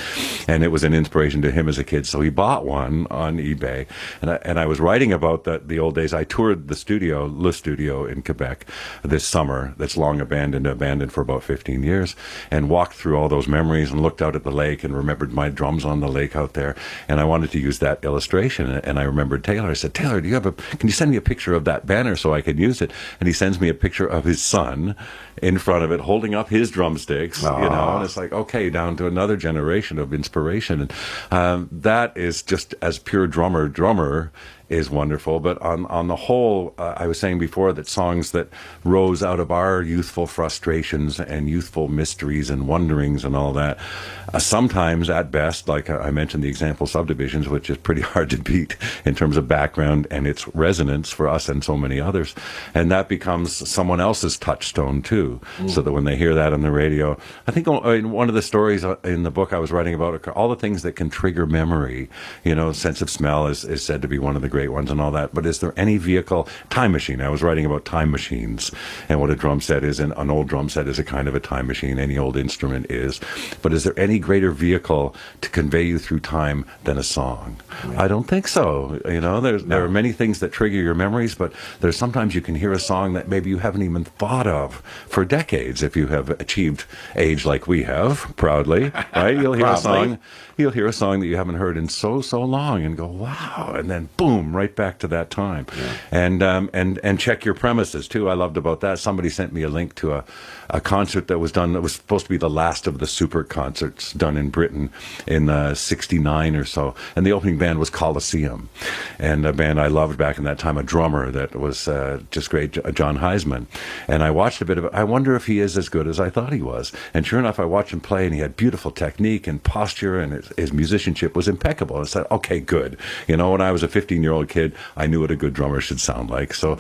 and it was an inspiration to him as a kid, so he bought one on eBay. And I was writing about the old days. I toured the studio, Le Studio in Quebec this summer, that's long abandoned for about 15 years, and walked through all those memories and looked out at the lake and remembered my drums on the lake out there. And I wanted to use that illustration, and I remembered Taylor. I said, Taylor, can you send me a picture of that banner so I can use it? And he sends me a picture of his son in front of it, holding up his drumsticks, and it's like, okay, down to another generation of inspiration. And that is just, as pure drummer is wonderful. But on the whole, I was saying before that songs that rose out of our youthful frustrations and youthful mysteries and wonderings and all that, sometimes at best, like I mentioned the example Subdivisions, which is pretty hard to beat in terms of background and its resonance for us and so many others. And that becomes someone else's touchstone too, so that when they hear that on the radio, I think in one of the stories in the book I was writing about, all the things that can trigger memory, sense of smell is said to be one of the great ones and all that. But is there any vehicle? Time machine. I was writing about time machines and what a drum set is, and an old drum set is a kind of a time machine. Any old instrument is. But is there any greater vehicle to convey you through time than a song? Yeah. I don't think so. There are many things that trigger your memories, but there's sometimes you can hear a song that maybe you haven't even thought of for decades if you have achieved age like we have, proudly, right? You'll hear a song that you haven't heard in so long and go, wow, and then boom, right back to that time. Yeah. And check your premises too. I loved about that. Somebody sent me a link to a concert that was done, that was supposed to be the last of the super concerts done in Britain in 69 or so, and the opening band was Colosseum, and a band I loved back in that time, a drummer that was just great, John Heisman. And I watched a bit of it. I wonder if he is as good as I thought he was. And sure enough, I watched him play, and he had beautiful technique and posture, and his musicianship was impeccable. I said, okay, good. When I was a 15-year-old kid, I knew what a good drummer should sound like. So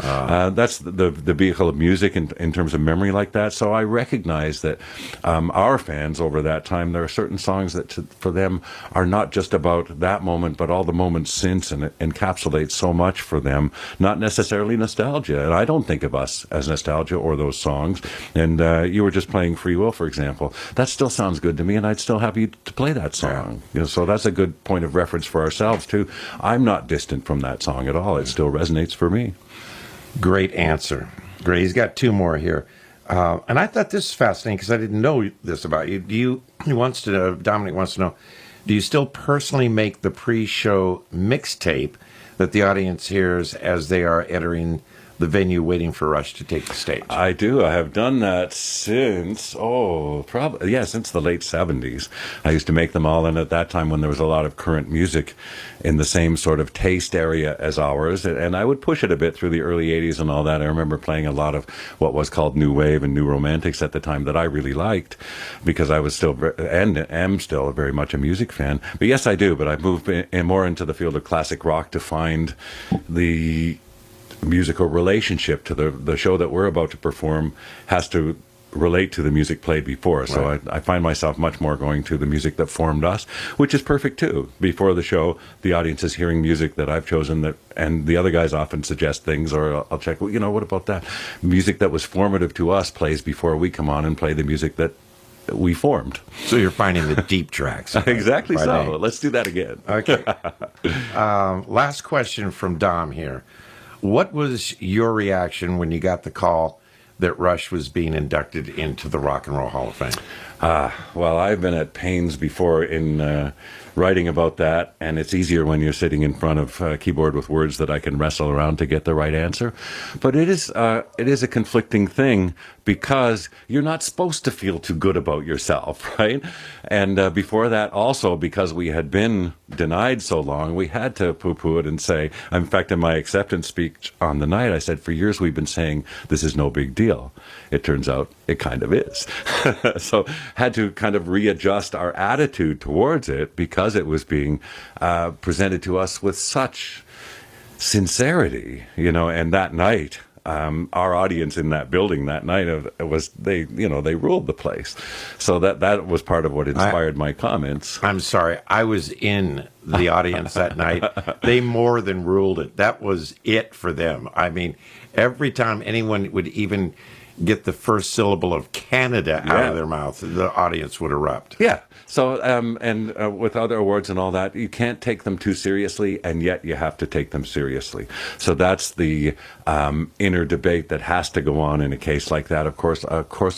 that's the vehicle of music in terms of memory like that. So I recognize that our fans over that time, there are certain songs that for them are not just about that moment, but all the moments since, and it encapsulates so much for them, not necessarily nostalgia. And I don't think of us as nostalgia or those songs. And you were just playing Free Will, for example. That still sounds good to me, and I'd still have you to play that song. Yeah. So that's a good point of reference for ourselves, too. I'm not distant from that song at all. It still resonates for me. Great answer. Great. He's got two more here. And I thought this was fascinating because I didn't know this about you. Dominic wants to know, do you still personally make the pre-show mixtape that the audience hears as they are entering the venue waiting for Rush to take the stage? I do. I have done that since, since the late 70s. I used to make them all, and at that time when there was a lot of current music in the same sort of taste area as ours, and I would push it a bit through the early 80s and all that. I remember playing a lot of what was called New Wave and New Romantics at the time that I really liked, because I was still, and am still, very much a music fan. But yes, I do, but I've moved more into the field of classic rock to find the musical relationship to the show that we're about to perform has to relate to the music played before. So right. I find myself much more going to the music that formed us, which is perfect too. Before the show, the audience is hearing music that I've chosen, and the other guys often suggest things, or I'll check, what about that? Music that was formative to us plays before we come on and play the music that we formed. So you're finding the deep tracks. Exactly so. Name. Let's do that again. Okay. Last question from Dom here. What was your reaction when you got the call that Rush was being inducted into the Rock and Roll Hall of Fame? Well, I've been at pains before in writing about that, and it's easier when you're sitting in front of a keyboard with words that I can wrestle around to get the right answer. But it is a conflicting thing, because you're not supposed to feel too good about yourself, right? And before that, also, because we had been denied so long, we had to poo-poo it and say, in fact, in my acceptance speech on the night, I said, for years we've been saying this is no big deal. It turns out it kind of is. So had to kind of readjust our attitude towards it, because it was being presented to us with such sincerity, and that night, our audience in that building that night they ruled the place. So that was part of what inspired my comments. I'm sorry, I was in the audience that night. They more than ruled it. That was it for them. I mean, every time anyone would even get the first syllable of Canada out of their mouth, the audience would erupt. Yeah. So, with other awards and all that, you can't take them too seriously, and yet you have to take them seriously. So that's the inner debate that has to go on in a case like that. Of course,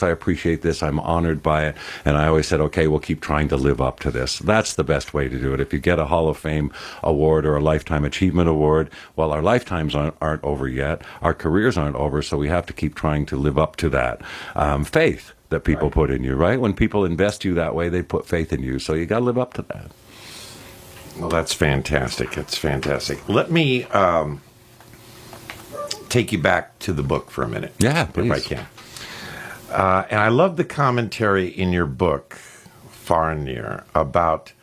I appreciate this. I'm honored by it, and I always said, okay, we'll keep trying to live up to this. That's the best way to do it. If you get a Hall of Fame award or a Lifetime Achievement Award, well, our lifetimes aren't over yet. Our careers aren't over, so we have to keep trying to live up to that. Faith that people put in you, right? When people invest you that way, they put faith in you. So you got to live up to that. Well, that's fantastic. It's fantastic. Let me take you back to the book for a minute. Yeah, please. If I can. And I love the commentary in your book, Far and Near, about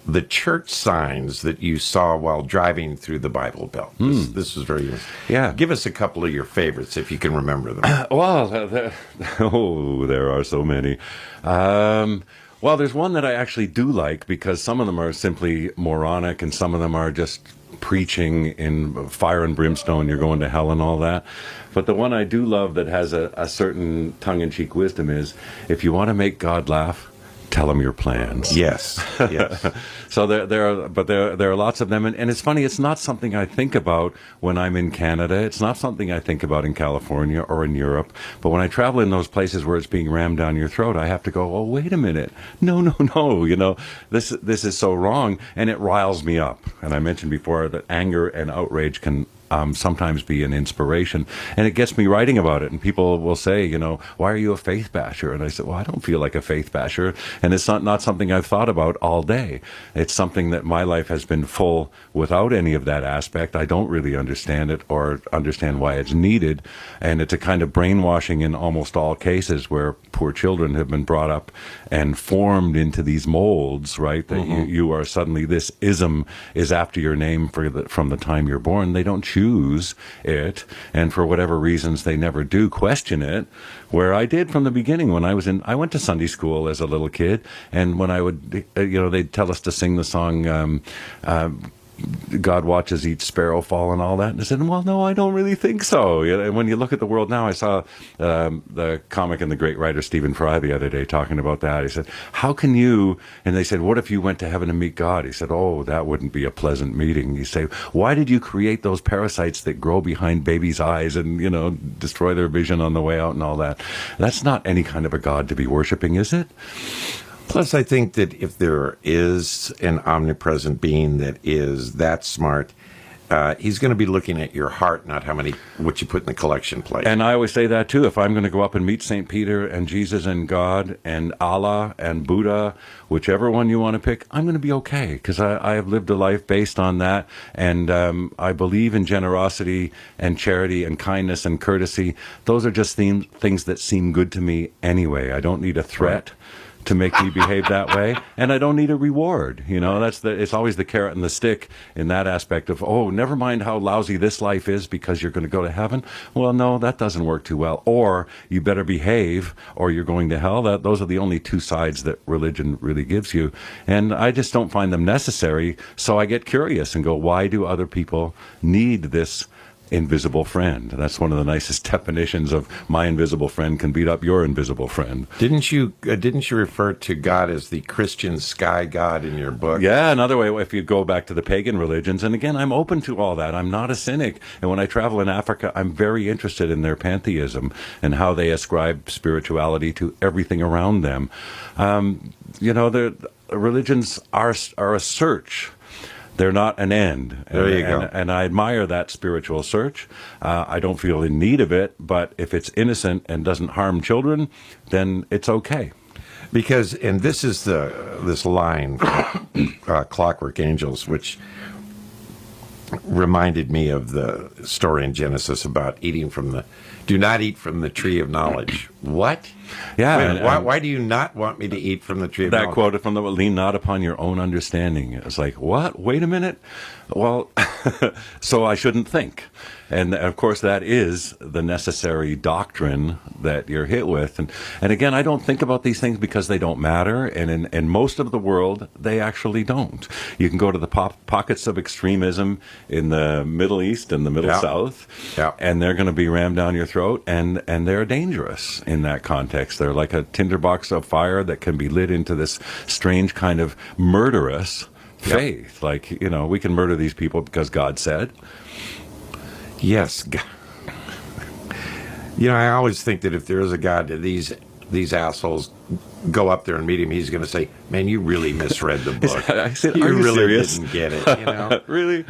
the church signs that you saw while driving through the Bible Belt. This was very interesting. Yeah. Give us a couple of your favorites if you can remember them. Well, there are so many. Well, there's one that I actually do like because some of them are simply moronic and some of them are just preaching in fire and brimstone, you're going to hell and all that. But the one I do love that has a certain tongue-in-cheek wisdom is, if you want to make God laugh, tell him your plans. Yes. So there are lots of them, and it's funny. It's not something I think about when I'm in Canada. It's not something I think about in California or in Europe. But when I travel in those places where it's being rammed down your throat, I have to go, oh, wait a minute, no. You know, this is so wrong, and it riles me up. And I mentioned before that anger and outrage can sometimes be an inspiration, and it gets me writing about it. And people will say, you know, why are you a faith basher? And I said, well, I don't feel like a faith basher, and it's not something I've thought about all day. It's something that my life has been full without any of that aspect. I don't really understand it or understand why it's needed, and it's a kind of brainwashing in almost all cases where poor children have been brought up and formed into these molds, right? That you are suddenly, this ism is after your name from the time you're born. They don't choose it, and for whatever reasons they never do question it, where I did from the beginning. When I went to Sunday school as a little kid, and when I would, they'd tell us to sing the song, God watches each sparrow fall and all that. And I said, well, no, I don't really think so. And when you look at the world now, I saw the comic and the great writer Stephen Fry the other day talking about that. He said, how can you, and they said, what if you went to heaven to meet God? He said, oh, that wouldn't be a pleasant meeting. You say, why did you create those parasites that grow behind babies' eyes and, destroy their vision on the way out and all that? That's not any kind of a God to be worshiping, is it? Plus, I think that if there is an omnipresent being that is that smart, he's going to be looking at your heart, not what you put in the collection plate. And I always say that too. If I'm going to go up and meet St. Peter and Jesus and God and Allah and Buddha, whichever one you want to pick, I'm going to be okay because I have lived a life based on that. And I believe in generosity and charity and kindness and courtesy. Those are just things that seem good to me anyway. I don't need a threat to make me behave that way, and I don't need a reward. It's always the carrot and the stick in that aspect of, oh, never mind how lousy this life is because you're going to go to heaven. Well, no, that doesn't work too well. Or you better behave or you're going to hell. Those are the only two sides that religion really gives you, and I just don't find them necessary. So I get curious and go, why do other people need this invisible friend? That's one of the nicest definitions of my invisible friend can beat up your invisible friend. Didn't you refer to God as the Christian sky god in your book? Yeah, another way, if you go back to the pagan religions, and again, I'm open to all that. I'm not a cynic. And when I travel in Africa, I'm very interested in their pantheism and how they ascribe spirituality to everything around them. The religions are a search. They're not an end. There you go. And I admire that spiritual search. I don't feel in need of it, but if it's innocent and doesn't harm children, then it's okay. Because, and this is this line from Clockwork Angels, which reminded me of the story in Genesis about eating from the Do not eat from the tree of knowledge. What? Yeah. Wait a minute, why do you not want me to eat from the tree of knowledge? That quote from the lean not upon your own understanding. It's like, what? Wait a minute. Well, so I shouldn't think. And of course, that is the necessary doctrine that you're hit with. And again, I don't think about these things because they don't matter. And in most of the world, they actually don't. You can go to the pockets of extremism in the Middle East and the Middle South, and they're going to be rammed down your throat. And they're dangerous in that context. They're like a tinderbox of fire that can be lit into this strange kind of murderous faith. Like, we can murder these people because God said. Yes. I always think that if there is a God, these assholes go up there and meet him, he's going to say, man, you really misread the book. I said, you are you really serious? didn't get it. Really?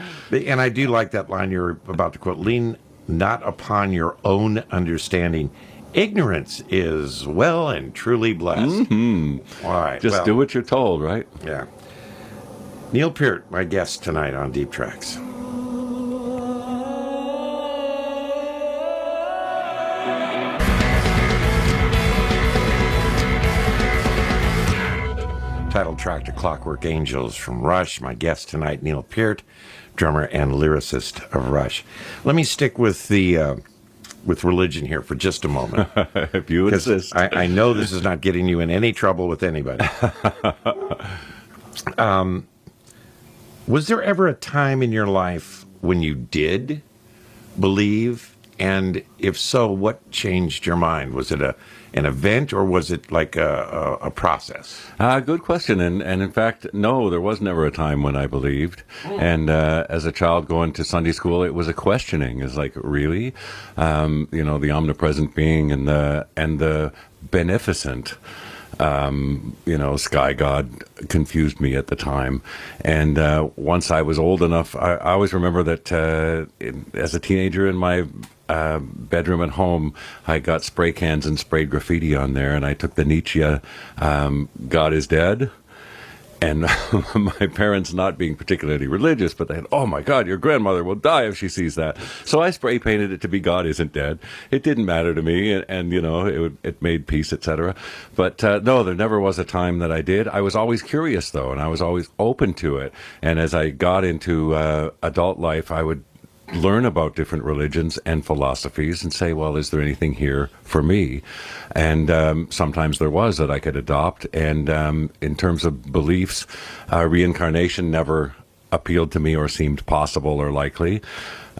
And I do like that line you're about to quote, lean not upon your own understanding. Ignorance is well and truly blessed. Mm-hmm. All right. Just do what you're told, right? Yeah. Neil Peart, my guest tonight on Deep Tracks. Title track to Clockwork Angels from Rush. My guest tonight, Neil Peart, drummer and lyricist of Rush. Let me stick with the with religion here for just a moment. If you insist. I know this is not getting you in any trouble with anybody. Was there ever a time in your life when you did believe? And if so, what changed your mind? Was it an event, or was it like a process? Good question. And in fact, no, there was never a time when I believed. And as a child going to Sunday school, it was a questioning. It's like, really? The omnipresent being and the beneficent sky god confused me at the time. And once I was old enough, I always remember that as a teenager in my bedroom at home, I got spray cans and sprayed graffiti on there, and I took the Nietzsche God is dead. And my parents not being particularly religious, but they had, oh my God, your grandmother will die if she sees that. So I spray painted it to be God isn't dead. It didn't matter to me, and it made peace, etc. But no, there never was a time that I did. I was always curious, though, and I was always open to it. And as I got into adult life, I would learn about different religions and philosophies and say, well, is there anything here for me? And sometimes there was that I could adopt. And in terms of beliefs, reincarnation never appealed to me or seemed possible or likely.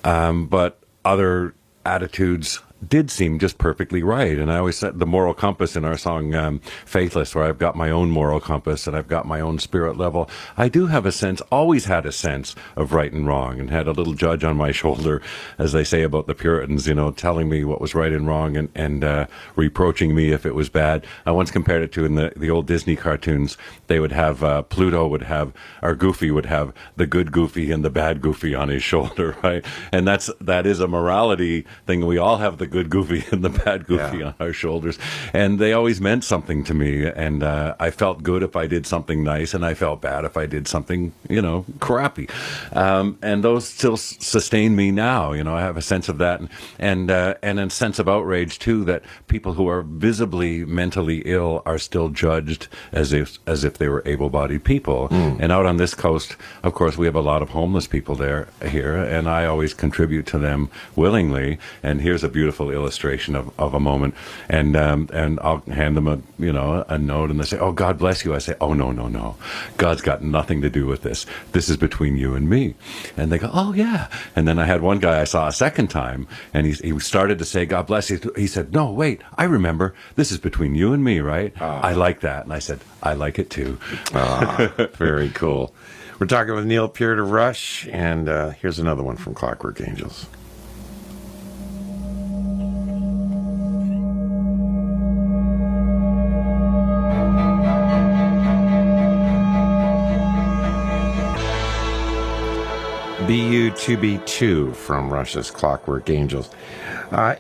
But other attitudes did seem just perfectly right. And I always said the moral compass in our song Faithless, where I've got my own moral compass and I've got my own spirit level. I do have a sense, always had a sense of right and wrong, and had a little judge on my shoulder, as they say about the Puritans, telling me what was right and wrong, and reproaching me if it was bad. I once compared it to in the old Disney cartoons. They would have Pluto would have, or Goofy would have the good Goofy and the bad Goofy on his shoulder, right? And that is a morality thing. We all have the good Goofy and the bad Goofy on our shoulders, and they always meant something to me. And I felt good if I did something nice, and I felt bad if I did something, crappy. And those still sustain me now. I have a sense of that, and a sense of outrage too, that people who are visibly mentally ill are still judged as if they were able-bodied people. And out on this coast, of course, we have a lot of homeless people here, and I always contribute to them willingly. And here's a beautiful illustration of a moment, and I'll hand them a note, and they say, "Oh, God bless you." I say, "Oh, no, God's got nothing to do with this. This is between you and me." And they go, "Oh yeah." And then I had one guy I saw a second time, and he started to say, "God bless you." He said, "No, wait, I remember. This is between you and me, right?" I like that, and I said, "I like it too." Very cool. We're talking with Neil Peart of Rush, and here's another one from Clockwork Angels. BU2B2 from Rush's Clockwork Angels.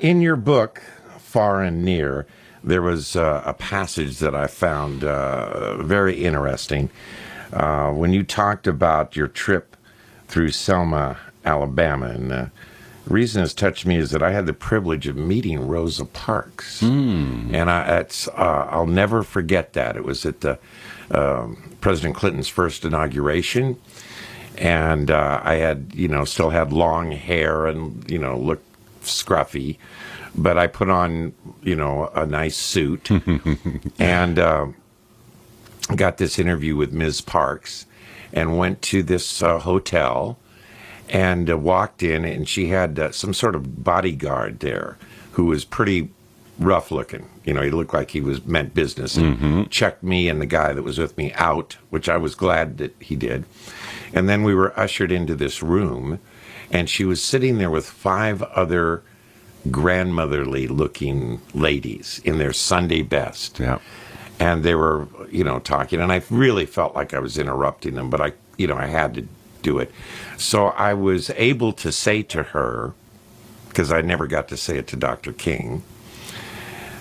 In your book, Far and Near, there was a passage that I found very interesting. When you talked about your trip through Selma, Alabama, and The reason it's touched me is that I had the privilege of meeting Rosa Parks, and I'll never forget that. It was at the President Clinton's first inauguration, and I had, still had long hair and, looked scruffy, but I put on, a nice suit, and got this interview with Ms. Parks, and went to this hotel, and walked in, and she had some sort of bodyguard there who was pretty rough looking. He looked like he meant business, and checked me and the guy that was with me out, which I was glad that he did. And then we were ushered into this room, and she was sitting there with 5 other grandmotherly looking ladies in their Sunday best. Yeah. And they were, talking, and I really felt like I was interrupting them, but I had to do it. So I was able to say to her, because I never got to say it to Dr. King,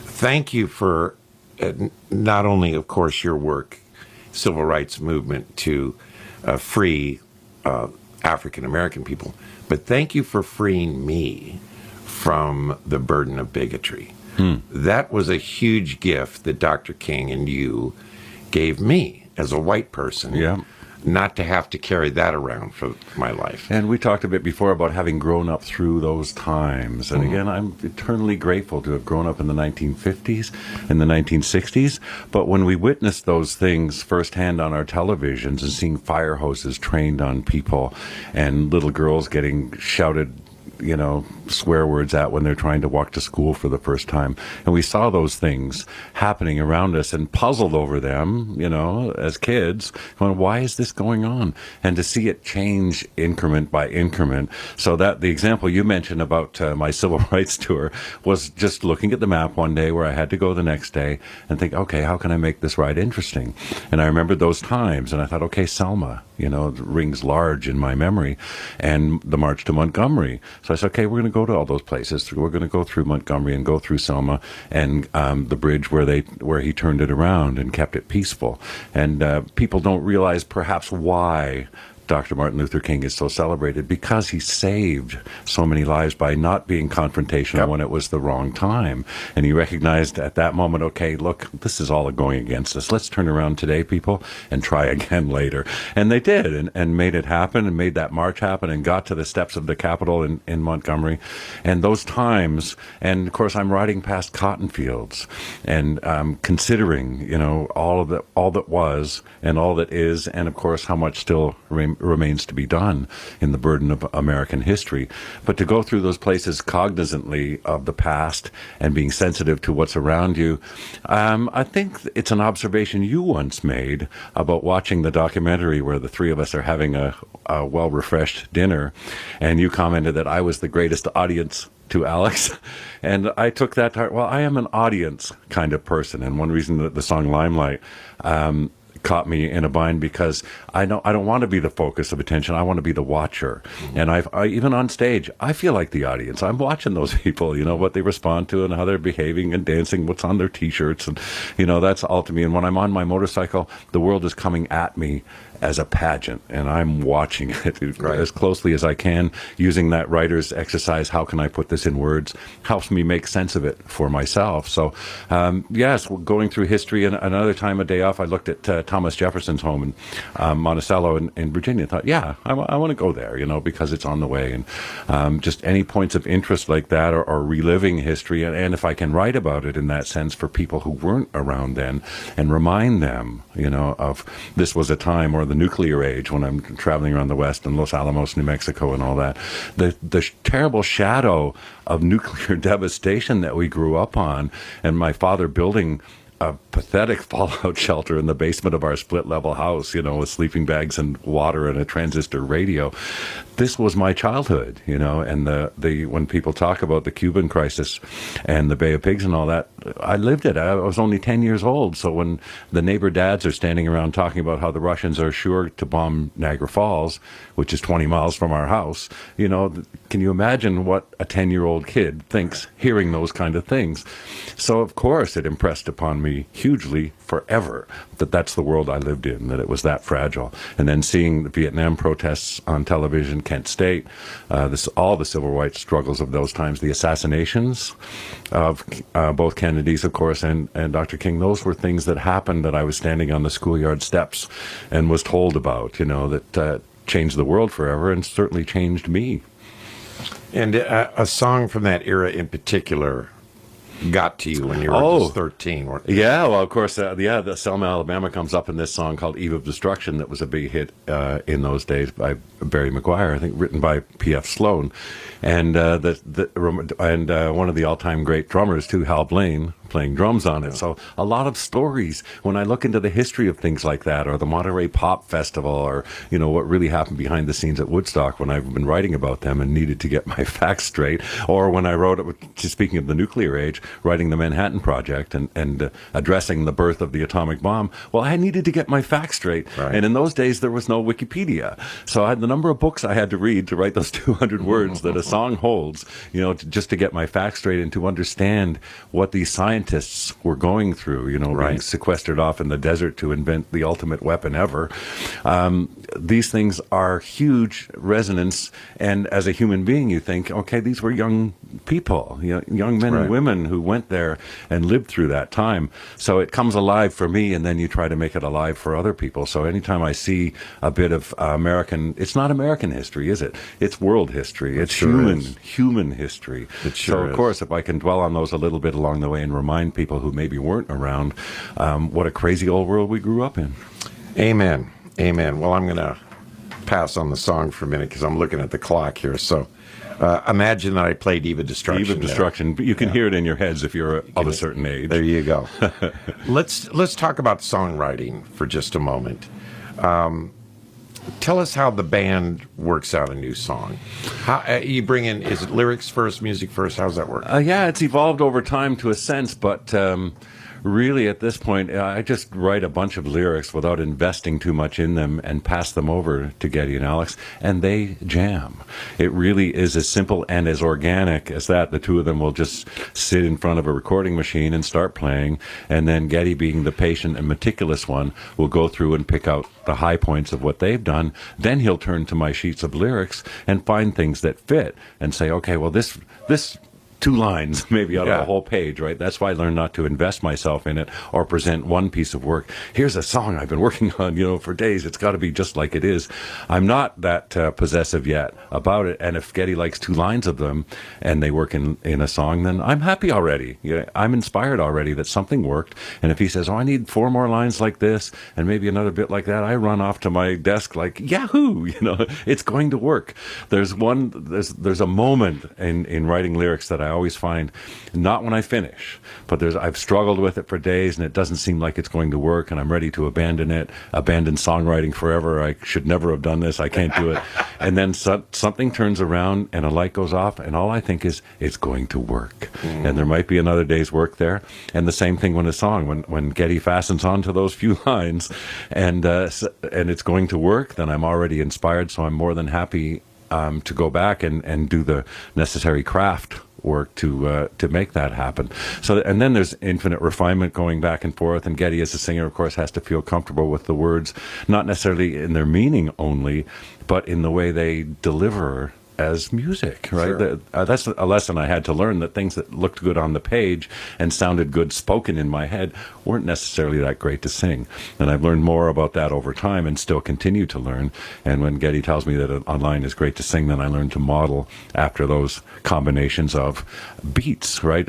thank you for not only, of course, your work, civil rights movement to free African American people, but thank you for freeing me from the burden of bigotry. That was a huge gift that Dr. King and you gave me as a white person. Yeah. Not to have to carry that around for my life. And we talked a bit before about having grown up through those times. And again, I'm eternally grateful to have grown up in the 1950s and the 1960s. But when we witnessed those things firsthand on our televisions and seeing fire hoses trained on people and little girls getting shouted, swear words at when they're trying to walk to school for the first time. And we saw those things happening around us and puzzled over them, as kids, going, why is this going on? And to see it change increment by increment. So that the example you mentioned about my civil rights tour was just looking at the map one day where I had to go the next day and think, okay, how can I make this ride interesting? And I remembered those times and I thought, okay, Selma, it rings large in my memory, and the March to Montgomery. So I said, okay, we're going to go to all those places. We're going to go through Montgomery and go through Selma and the bridge where he turned it around and kept it peaceful. And people don't realize perhaps why Dr. Martin Luther King is so celebrated, because he saved so many lives by not being confrontational when it was the wrong time. And he recognized at that moment, okay, look, this is all going against us. Let's turn around today, people, and try again later. And they did, and made it happen, and made that march happen, and got to the steps of the Capitol in Montgomery. And those times, and of course, I'm riding past cotton fields and considering, all that was and all that is, and of course, how much still remains to be done in the burden of American history. But to go through those places cognizantly of the past and being sensitive to what's around you, I think it's an observation you once made about watching the documentary where the 3 of us are having a well-refreshed dinner, and you commented that I was the greatest audience to Alex. And I took that to heart. Well, I am an audience kind of person, and one reason that the song Limelight caught me in a bind, because I don't want to be the focus of attention. I want to be the watcher. And I even on stage, I feel like the audience. I'm watching those people, what they respond to and how they're behaving and dancing, what's on their T-shirts. And, that's all to me. And when I'm on my motorcycle, the world is coming at me as a pageant, and I'm watching it as closely as I can, using that writer's exercise. How can I put this in words? Helps me make sense of it for myself. So, yes, going through history. And another time, a day off, I looked at Thomas Jefferson's home in Monticello in Virginia, and thought, yeah, I want to go there, because it's on the way. And just any points of interest like that, or reliving history, and if I can write about it in that sense for people who weren't around then, and remind them, of this was a time, or the nuclear age, when I'm traveling around the West and Los Alamos, New Mexico, and all that, the terrible shadow of nuclear devastation that we grew up on, and my father building a pathetic fallout shelter in the basement of our split-level house, with sleeping bags and water and a transistor radio. This was my childhood, and the when people talk about the Cuban crisis and the Bay of Pigs and all that, I lived it. I was only 10 years old, so when the neighbor dads are standing around talking about how the Russians are sure to bomb Niagara Falls, which is 20 miles from our house, can you imagine what a 10-year-old kid thinks hearing those kind of things? So, of course, it impressed upon me me hugely forever, that's the world I lived in, that it was that fragile. And then seeing the Vietnam protests on television, Kent State, all the civil rights struggles of those times, the assassinations of both Kennedys, of course, and Dr. King, those were things that happened that I was standing on the schoolyard steps and was told about, that changed the world forever and certainly changed me. And a song from that era in particular got to you when you were just 13. Yeah, well, of course, the Selma, Alabama comes up in this song called Eve of Destruction that was a big hit in those days by Barry McGuire, I think written by P.F. Sloan. And one of the all-time great drummers, too, Hal Blaine, playing drums on it. So a lot of stories, when I look into the history of things like that, or the Monterey Pop Festival, or, what really happened behind the scenes at Woodstock when I've been writing about them and needed to get my facts straight, or when I wrote, speaking of the nuclear age, writing the Manhattan Project and addressing the birth of the atomic bomb, well, I needed to get my facts straight. Right. And in those days, there was no Wikipedia. So I had the number of books I had to read to write those 200 words that a song holds, just to get my facts straight and to understand what these scientists were going through, being sequestered off in the desert to invent the ultimate weapon ever. These things are huge resonance. And as a human being, you think, okay, these were young people, young men and women who went there and lived through that time. So it comes alive for me, and then you try to make it alive for other people. So anytime I see a bit of it's not American history, is it? It's world history. It's human history. So, of course, if I can dwell on those a little bit along the way and remind people who maybe weren't around what a crazy old world we grew up in. Amen. Amen. Well, I'm going to pass on the song for a minute because I'm looking at the clock here. So imagine that I played Eve of Destruction. Eve of Destruction. But you can hear it in your heads if you're of a certain age. There you go. Let's talk about songwriting for just a moment. Tell us how the band works out a new song. How you bring in? Is it lyrics first, music first? How does that work? Yeah, it's evolved over time to a sense, but really at this point, I just write a bunch of lyrics without investing too much in them and pass them over to Geddy and Alex, and they jam. It really is as simple and as organic as that. The two of them will just sit in front of a recording machine and start playing, and then Geddy, being the patient and meticulous one, will go through and pick out the high points of what they've done. Then he'll turn to my sheets of lyrics and find things that fit and say, okay, well, this 2 lines maybe out of a whole page, right? That's why I learned not to invest myself in it or present one piece of work. Here's a song I've been working on, for days. It's got to be just like it is. I'm not that possessive yet about it. And if Geddy likes 2 lines of them and they work in a song, then I'm happy already. I'm inspired already that something worked. And if he says, I need 4 more lines like this and maybe another bit like that, I run off to my desk like, yahoo, it's going to work. There's a moment in writing lyrics that I always find, not when I finish, but I've struggled with it for days and it doesn't seem like it's going to work and I'm ready to abandon songwriting forever. I should never have done this. I can't do it. And then something turns around and a light goes off and all I think is, it's going to work. And there might be another day's work there. And the same thing when a song, when Geddy fastens onto those few lines and it's going to work, then I'm already inspired. So I'm more than happy to go back and do the necessary craft work to make that happen. So, and then there's infinite refinement going back and forth. And Geddy, as a singer, of course, has to feel comfortable with the words, not necessarily in their meaning only, but in the way they deliver as music, right? Sure. That's a lesson I had to learn, that things that looked good on the page and sounded good spoken in my head weren't necessarily that great to sing. And I've learned more about that over time and still continue to learn. And when Geddy tells me that online is great to sing, then I learn to model after those combinations of beats, right?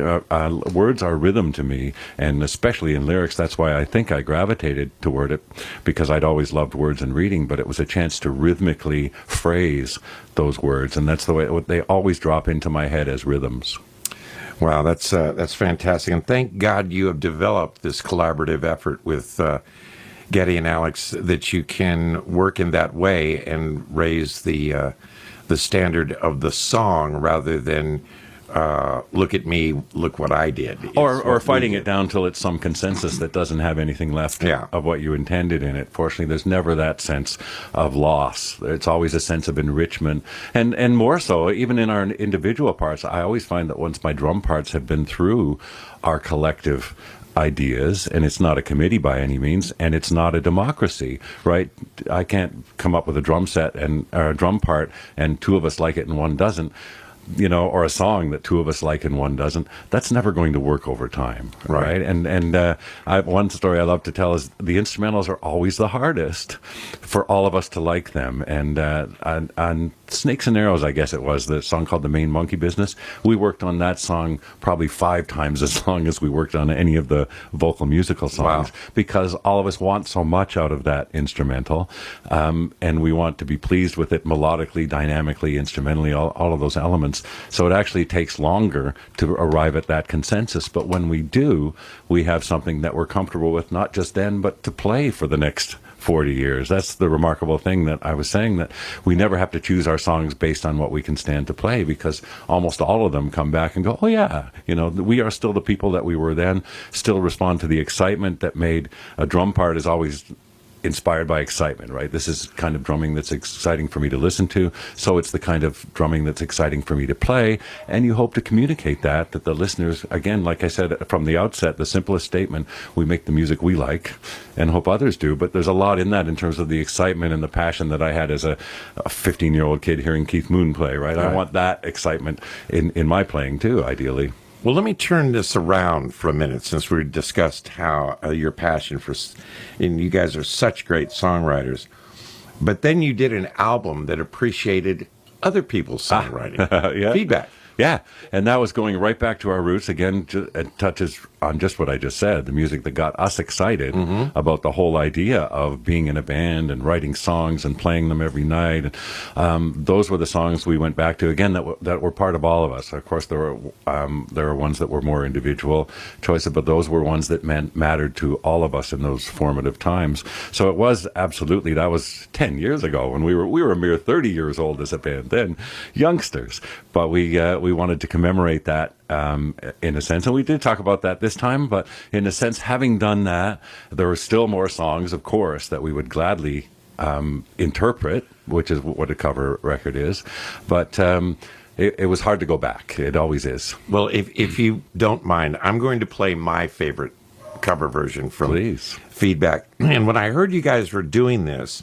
Words are rhythm to me, and especially in lyrics. That's why I think I gravitated toward it, because I'd always loved words and reading, but it was a chance to rhythmically phrase those words, and that's the way they always drop into my head as rhythms. Wow, that's fantastic, and thank God you have developed this collaborative effort with Geddy and Alex, that you can work in that way and raise the standard of the song rather than look at me, look what I did. Or fighting it down till it's some consensus that doesn't have anything left of what you intended in it. Fortunately, there's never that sense of loss. It's always a sense of enrichment. And more so, even in our individual parts, I always find that once my drum parts have been through our collective ideas, and it's not a committee by any means, and it's not a democracy, right? I can't come up with a drum set and or a drum part, and two of us like it and one doesn't, or a song that two of us like and one doesn't. That's never going to work over time, right? One story I love to tell is the instrumentals are always the hardest for all of us to like them. And on Snakes and Arrows, I guess it was, the song called The Main Monkey Business, we worked on that song probably 5 times as long as we worked on any of the vocal musical songs, because all of us want so much out of that instrumental, and we want to be pleased with it melodically, dynamically, instrumentally, all of those elements. So it actually takes longer to arrive at that consensus. But when we do, we have something that we're comfortable with, not just then, but to play for the next 40 years. That's the remarkable thing that I was saying, that we never have to choose our songs based on what we can stand to play, because almost all of them come back and go, oh yeah, we are still the people that we were then, still respond to the excitement that made a drum part is always inspired by excitement, right? This is kind of drumming that's exciting for me to listen to, so it's the kind of drumming that's exciting for me to play, and you hope to communicate that the listeners, again, like I said from the outset, the simplest statement, we make the music we like and hope others do, but there's a lot in that in terms of the excitement and the passion that I had as a 15-year-old kid hearing Keith Moon play, right? I want that excitement in my playing too, ideally. Well, let me turn this around for a minute, since we discussed how your passion for, and you guys are such great songwriters, but then you did an album that appreciated other people's songwriting. Feedback. Yeah, and that was going right back to our roots. Again, it touches on just what I just said, the music that got us excited about the whole idea of being in a band and writing songs and playing them every night. Those were the songs we went back to, again, that were part of all of us. Of course, there were ones that were more individual choices, but those were ones that mattered to all of us in those formative times. So it was absolutely, that was 10 years ago when we were a mere 30 years old as a band then, youngsters. But we wanted to commemorate that in a sense, and we did talk about that this time, but in a sense, having done that, there were still more songs, of course, that we would gladly interpret, which is what a cover record is, but it was hard to go back. It always is. Well, if you don't mind, I'm going to play my favorite cover version from Feedback. And when I heard you guys were doing this,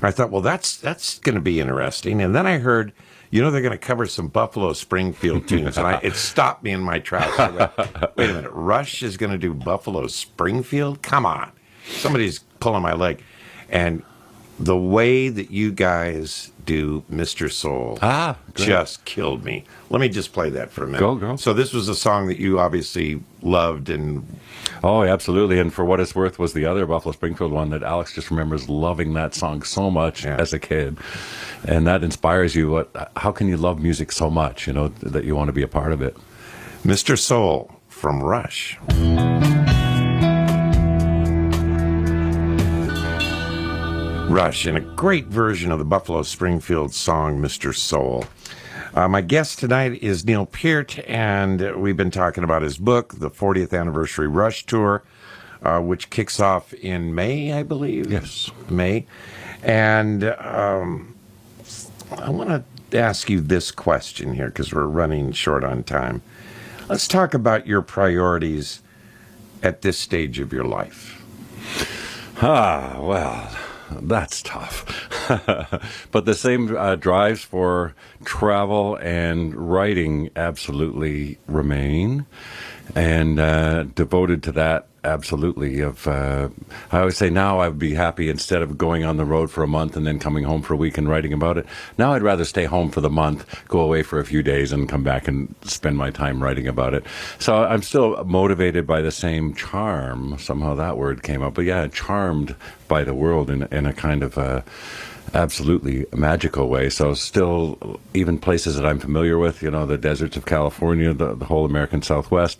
I thought, well, that's going to be interesting. And then I heard, they're going to cover some Buffalo Springfield tunes. And it stopped me in my tracks. I went, wait a minute, Rush is going to do Buffalo Springfield? Come on. Somebody's pulling my leg. And the way that you guys do Mr. Soul just killed me. Let me just play that for a minute. Go. So this was a song that you obviously loved and... Oh, absolutely. And For What It's Worth was the other Buffalo Springfield one that Alex just remembers loving that song so much as a kid. And that inspires you. How can you love music so much, that you want to be a part of it? Mr. Soul from Rush. Rush, in a great version of the Buffalo Springfield song, Mr. Soul. My guest tonight is Neil Peart, and we've been talking about his book, the 40th Anniversary Rush Tour, which kicks off in May, I believe. Yes. May. And I want to ask you this question here, because we're running short on time. Let's talk about your priorities at this stage of your life. Well... That's tough. But the same drives for travel and writing absolutely remain, and devoted to that absolutely. I always say now I would be happy, instead of going on the road for a month and then coming home for a week and writing about it, now I'd rather stay home for the month, go away for a few days, and come back and spend my time writing about it. So I'm still motivated by the same charm. Somehow that word came up. But yeah, charmed by the world in a kind of absolutely magical way. So still, even places that I'm familiar with, the deserts of California, the whole American Southwest,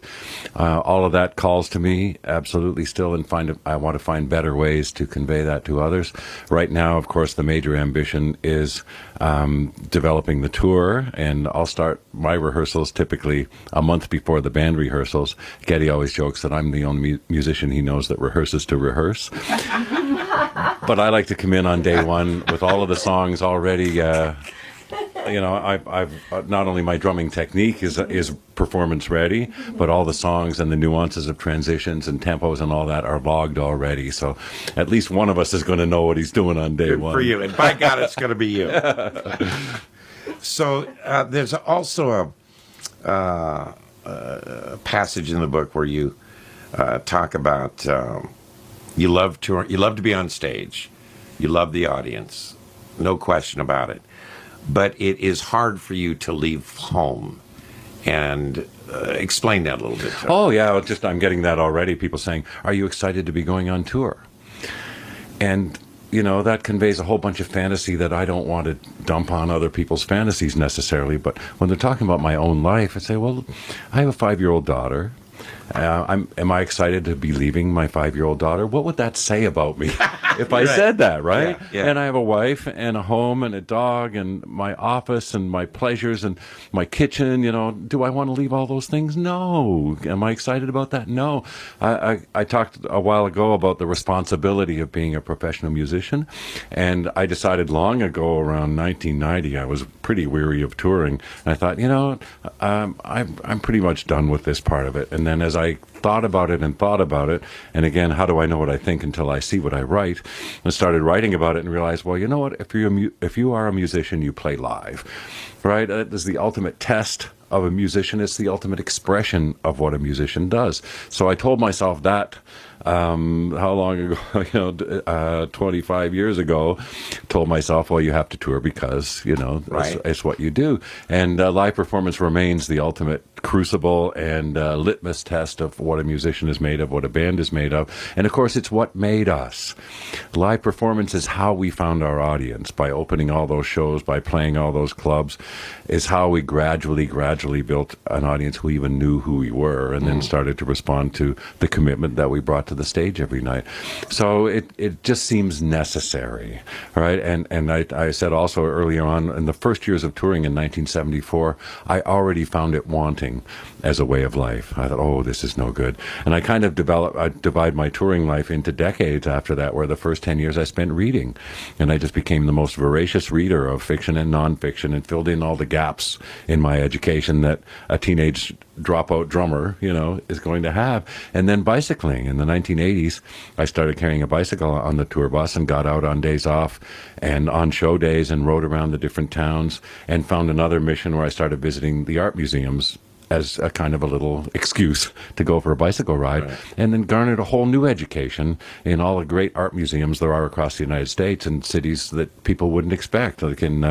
all of that calls to me absolutely still, and I want to find better ways to convey that to others. Right now, of course, the major ambition is developing the tour, and I'll start my rehearsals typically a month before the band rehearsals. Geddy always jokes that I'm the only musician he knows that rehearses to rehearse. But I like to come in on day one with all of the songs already you know, I've not only my drumming technique is performance ready, but all the songs and the nuances of transitions and tempos and all that are logged already. So at least one of us is going to know what he's doing on day one. For you, and by God, it's going to be you. So there's also a passage in the book where you talk about you love to be on stage, you love the audience, no question about it, but it is hard for you to leave home. And explain that a little bit. Oh yeah, well, I'm getting that already. People saying, "Are you excited to be going on tour?" And you know, that conveys a whole bunch of fantasy that I don't want to dump on other people's fantasies necessarily. But when they're talking about my own life, I say, well, I have a 5-year-old daughter. Am I excited to be leaving my 5-year-old daughter? What would that say about me if I said that, right? Yeah. And I have a wife and a home and a dog and my office and my pleasures and my kitchen, you know. Do I want to leave all those things? No. Am I excited about that? No. I talked a while ago about the responsibility of being a professional musician, and I decided long ago, around 1990, I was pretty weary of touring, and I thought, you know, I'm pretty much done with this part of it. And then as I thought about it, and again, how do I know what I think until I see what I write? And started writing about it and realized, well, you know what? If you are a musician, you play live, right? That is the ultimate test of a musician. It's the ultimate expression of what a musician does. So I told myself that. How long ago? You know, 25 years ago. Told myself, well, you have to tour because, you know, right. it's what you do. And live performance remains the ultimate crucible and litmus test of what a musician is made of, what a band is made of. And of course, it's what made us. Live performance is how we found our audience. By opening all those shows, by playing all those clubs, is how we gradually built an audience who even knew who we were, and then started to respond to the commitment that we brought to the stage every night. So it just seems necessary, right? And I said also earlier on, in the first years of touring in 1974, I already found it wanting as a way of life. I thought, oh, this is no good. And I kind of divide my touring life into decades after that, where the first 10 years I spent reading. And I just became the most voracious reader of fiction and nonfiction and filled in all the gaps in my education that a teenage dropout drummer, you know, is going to have. And then bicycling. In the 1980s, I started carrying a bicycle on the tour bus and got out on days off and on show days and rode around the different towns and found another mission where I started visiting the art museums as a kind of a little excuse to go for a bicycle ride, right. And then garnered a whole new education in all the great art museums there are across the United States and cities that people wouldn't expect. Like in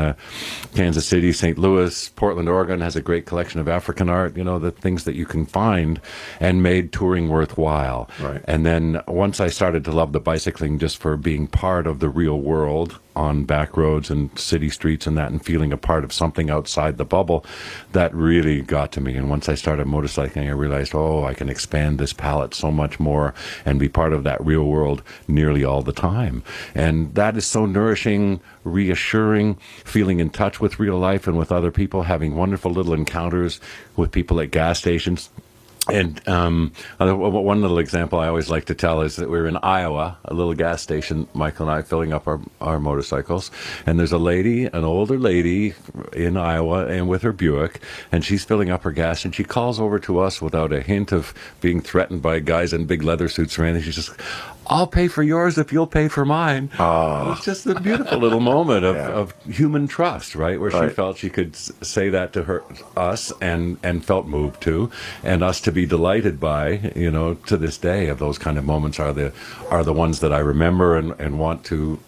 Kansas City, St. Louis, Portland, Oregon has a great collection of African art, you know, the things that you can find, and made touring worthwhile. Right. And then once I started to love the bicycling just for being part of the real world on back roads and city streets and that, and feeling a part of something outside the bubble, that really got to me. And once I started motorcycling, I realized, oh, I can expand this palette so much more and be part of that real world nearly all the time. And that is so nourishing, reassuring, feeling in touch with real life and with other people, having wonderful little encounters with people at gas stations. And one little example I always like to tell is that we were in Iowa, a little gas station, Michael and I filling up our motorcycles, and there's a lady, an older lady in Iowa, and with her Buick, and she's filling up her gas, and she calls over to us without a hint of being threatened by guys in big leather suits or anything. She says, I'll pay for yours if you'll pay for mine. Oh. It's just a beautiful little moment of human trust, right? Where she felt she could say that to us and felt moved to, and us to be delighted by, you know, to this day. Of those kind of moments are the ones that I remember and want to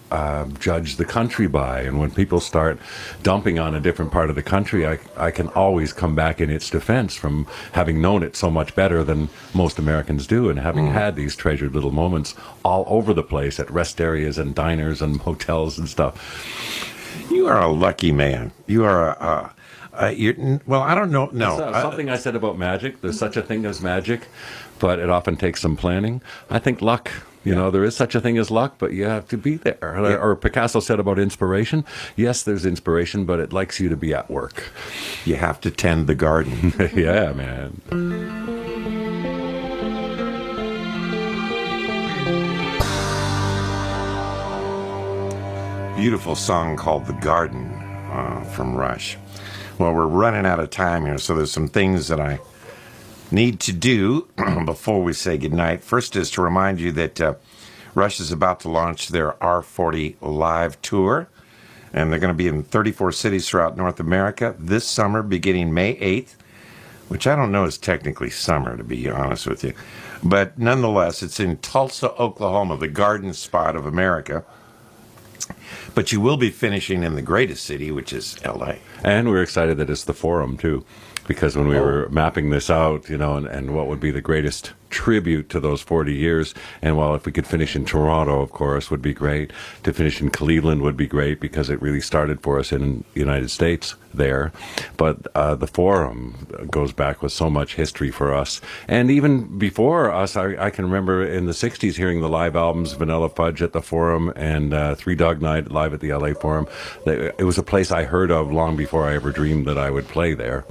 judge the country by. And when people start dumping on a different part of the country, I can always come back in its defense from having known it so much better than most Americans do, and having had these treasured little moments all over the place at rest areas and diners and hotels and stuff. You are a lucky man. You are well, I don't know. No, something I said about magic. There's such a thing as magic, but it often takes some planning. I think luck. You know, there is such a thing as luck, but you have to be there. Yeah. Or Picasso said about inspiration, yes, there's inspiration, but it likes you to be at work. You have to tend the garden. Yeah, man. Beautiful song called The Garden from Rush. Well, we're running out of time here, so there's some things that I need to do before we say goodnight. First is to remind you that Rush is about to launch their R40 Live Tour, and they're going to be in 34 cities throughout North America this summer, beginning May 8th, which I don't know is technically summer, to be honest with you. But nonetheless, it's in Tulsa, Oklahoma, the garden spot of America. But you will be finishing in the greatest city, which is L.A. And we're excited that it's the Forum, too, because when we were mapping this out, and what would be the greatest tribute to those 40 years, and while if we could finish in Toronto, of course, would be great. To finish in Cleveland would be great because it really started for us in the United States there. But the Forum goes back with so much history for us. And even before us, I can remember in the 60s hearing the live albums, Vanilla Fudge at the Forum and Three Dog Night live at the LA Forum. It was a place I heard of long before I ever dreamed that I would play there.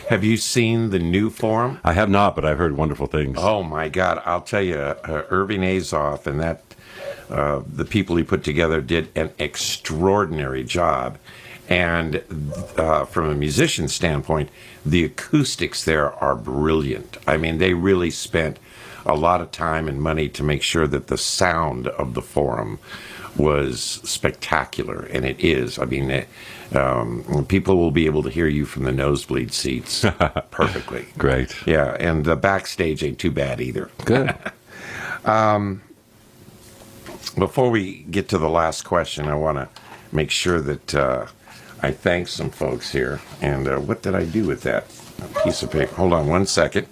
Have you seen the new Forum? I have not, but I've heard wonderful things. Oh my God! I'll tell you, Irving Azoff and the people he put together did an extraordinary job. And from a musician standpoint, the acoustics there are brilliant. I mean, they really spent a lot of time and money to make sure that the sound of the Forum was spectacular, and it is. I mean, people will be able to hear you from the nosebleed seats perfectly. Great. Yeah, and the backstage ain't too bad either. Good. Before we get to the last question, I want to make sure that I thank some folks here. And what did I do with that piece of paper? Hold on one second,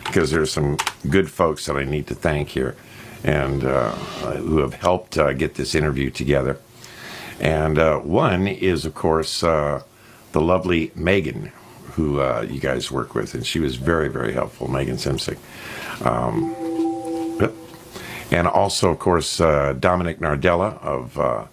because there's some good folks that I need to thank here, and who have helped get this interview together. And one is, of course, the lovely Megan, who you guys work with, and she was very, very helpful, Megan Simsick. And also, of course, Dominic Nardella of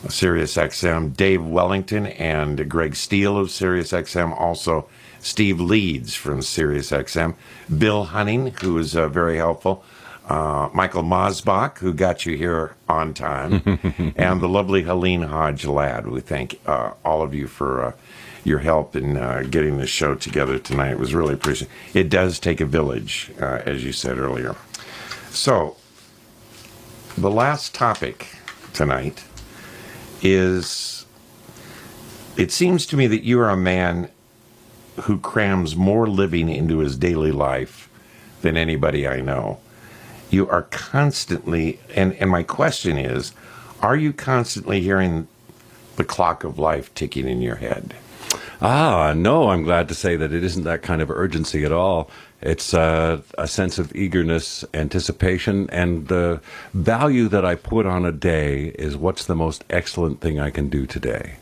SiriusXM, Dave Wellington and Greg Steele of SiriusXM, also Steve Leeds from SiriusXM, Bill Hunting, who was very helpful, Michael Mosbach, who got you here on time, and the lovely Helene Hodge-Ladd. We thank all of you for your help in getting this show together tonight. It was really appreciated. It does take a village, as you said earlier. So, the last topic tonight is, it seems to me that you are a man who crams more living into his daily life than anybody I know. You are constantly, and my question is, are you constantly hearing the clock of life ticking in your head? No, I'm glad to say that it isn't that kind of urgency at all. It's a sense of eagerness, anticipation, and the value that I put on a day is what's the most excellent thing I can do today.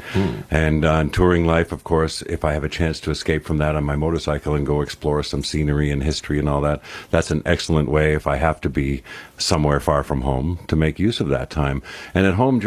And on touring life, of course, if I have a chance to escape from that on my motorcycle and go explore some scenery and history and all that, that's an excellent way if I have to be somewhere far from home to make use of that time. And at home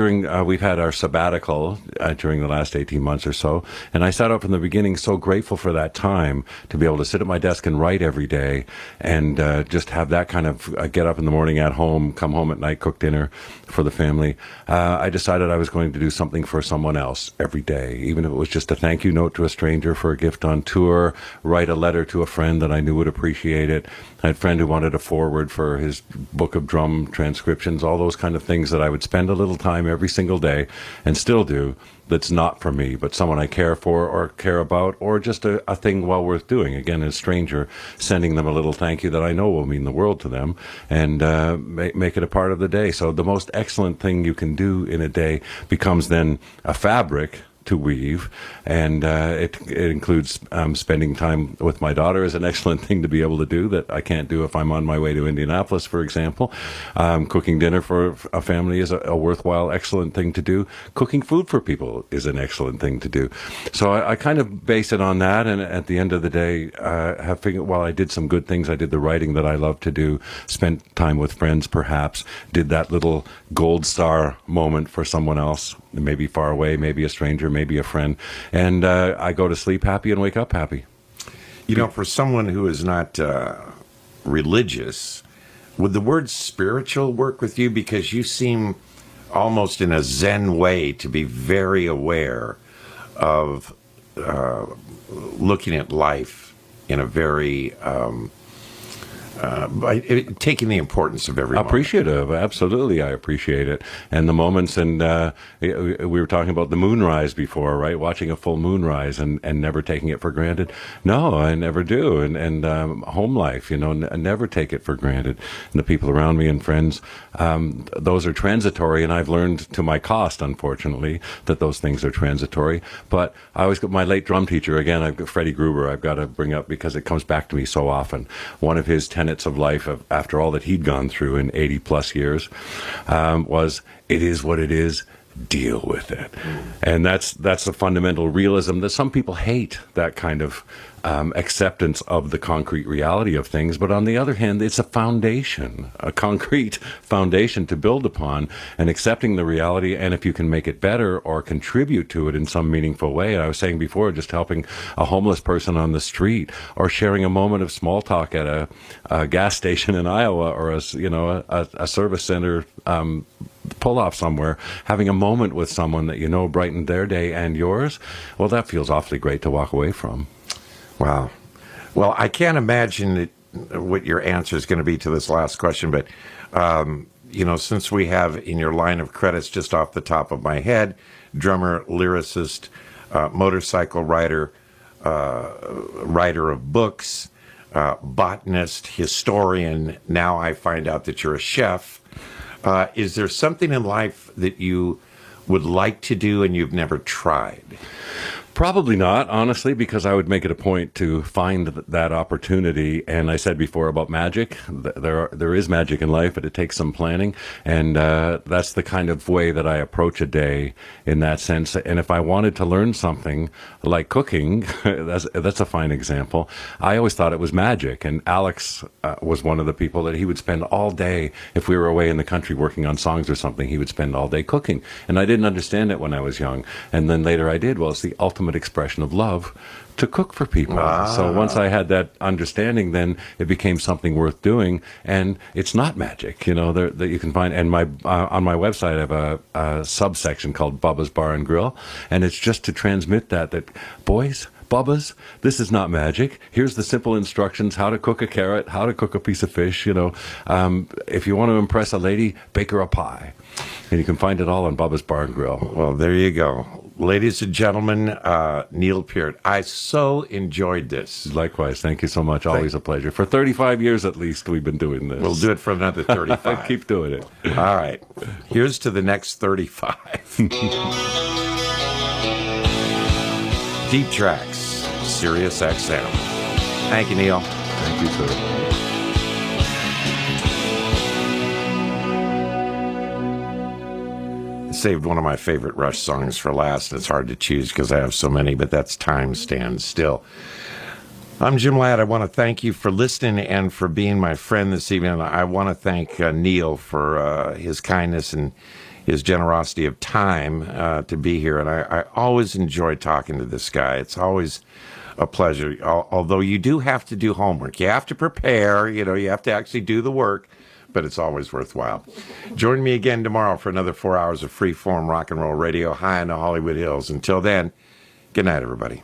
we've had our sabbatical during the last 18 months or so, and I sat up from the beginning so grateful for that time to be able to sit at my desk and write every day and just have that kind of get up in the morning at home, come home at night, cook dinner for the family. I decided I was going to do something for someone else every day, even if it was just a thank you note to a stranger for a gift on tour, write a letter to a friend that I knew would appreciate it. I had a friend who wanted a foreword for his book of drum transcriptions, all those kind of things that I would spend a little time every single day and still do. That's not for me, but someone I care for or care about, or just a thing well worth doing. Again, a stranger, sending them a little thank you that I know will mean the world to them, and make it a part of the day. So the most excellent thing you can do in a day becomes then a fabric to weave, and it includes spending time with my daughter is an excellent thing to be able to do that I can't do if I'm on my way to Indianapolis, for example. Cooking dinner for a family is a worthwhile, excellent thing to do. Cooking food for people is an excellent thing to do. So I kind of base it on that, and at the end of the day, have figured, well, I did some good things. I did the writing that I love to do, spent time with friends perhaps, did that little gold star moment for someone else, maybe far away, maybe a stranger, maybe a friend, and I go to sleep happy and wake up happy. You know, for someone who is not religious, would the word spiritual work with you? Because you seem almost in a Zen way to be very aware of looking at life in a very taking the importance of every moment. Appreciative, absolutely, I appreciate it, and the moments. And we were talking about the moonrise before, right? Watching a full moonrise and never taking it for granted. No, I never do. And home life, never take it for granted. And the people around me and friends, those are transitory. And I've learned to my cost, unfortunately, that those things are transitory. But I always got my late drum teacher again. I've got Freddie Gruber. I've got to bring up because it comes back to me so often. One of his tenets of life, after all that he'd gone through in 80 plus years, was, it is what it is, deal with it. And that's the fundamental realism that some people hate, that kind of acceptance of the concrete reality of things. But on the other hand, it's a foundation, a concrete foundation to build upon, and accepting the reality. And if you can make it better or contribute to it in some meaningful way, I was saying before, just helping a homeless person on the street, or sharing a moment of small talk at a gas station in Iowa, or a service center pull off somewhere, having a moment with someone that brightened their day and yours, well, that feels awfully great to walk away from. Wow. Well, I can't imagine what your answer is going to be to this last question, but, since we have in your line of credits, just off the top of my head, drummer, lyricist, motorcycle rider, writer of books, botanist, historian, now I find out that you're a chef. Is there something in life that you would like to do and you've never tried? Probably not, honestly, because I would make it a point to find that opportunity. And I said before about magic, there is magic in life, but it takes some planning. And that's the kind of way that I approach a day in that sense. And if I wanted to learn something like cooking, that's a fine example. I always thought it was magic. And Alex was one of the people that he would spend all day, if we were away in the country working on songs or something, he would spend all day cooking. And I didn't understand it when I was young. And then later I did. Well, it's the ultimate expression of love to cook for people. So once I had that understanding, then it became something worth doing. And it's not magic, that you can find. And on my website, I have a subsection called Bubba's Bar and Grill, and it's just to transmit that boys, Bubba's, this is not magic. Here's the simple instructions: how to cook a carrot, how to cook a piece of fish. If you want to impress a lady, bake her a pie. And you can find it all on Bubba's Bar and Grill. Well, there you go. Ladies and gentlemen, Neil Peart, I so enjoyed this. Likewise. Thank you so much. Always a pleasure. For 35 years at least, we've been doing this. We'll do it for another 35. Keep doing it. All right. Here's to the next 35. Deep Tracks, Sirius XM. Thank you, Neil. Thank you, sir. Saved one of my favorite Rush songs for last. It's hard to choose because I have so many, but that's Time Stands Still. I'm Jim Ladd. I want to thank you for listening and for being my friend this evening. I want to thank Neil for his kindness and his generosity of time to be here. And I always enjoy talking to this guy. It's always a pleasure. Although you do have to do homework. You have to prepare. You have to actually do the work. But it's always worthwhile. Join me again tomorrow for another 4 hours of free-form rock and roll radio high in the Hollywood Hills. Until then, good night, everybody.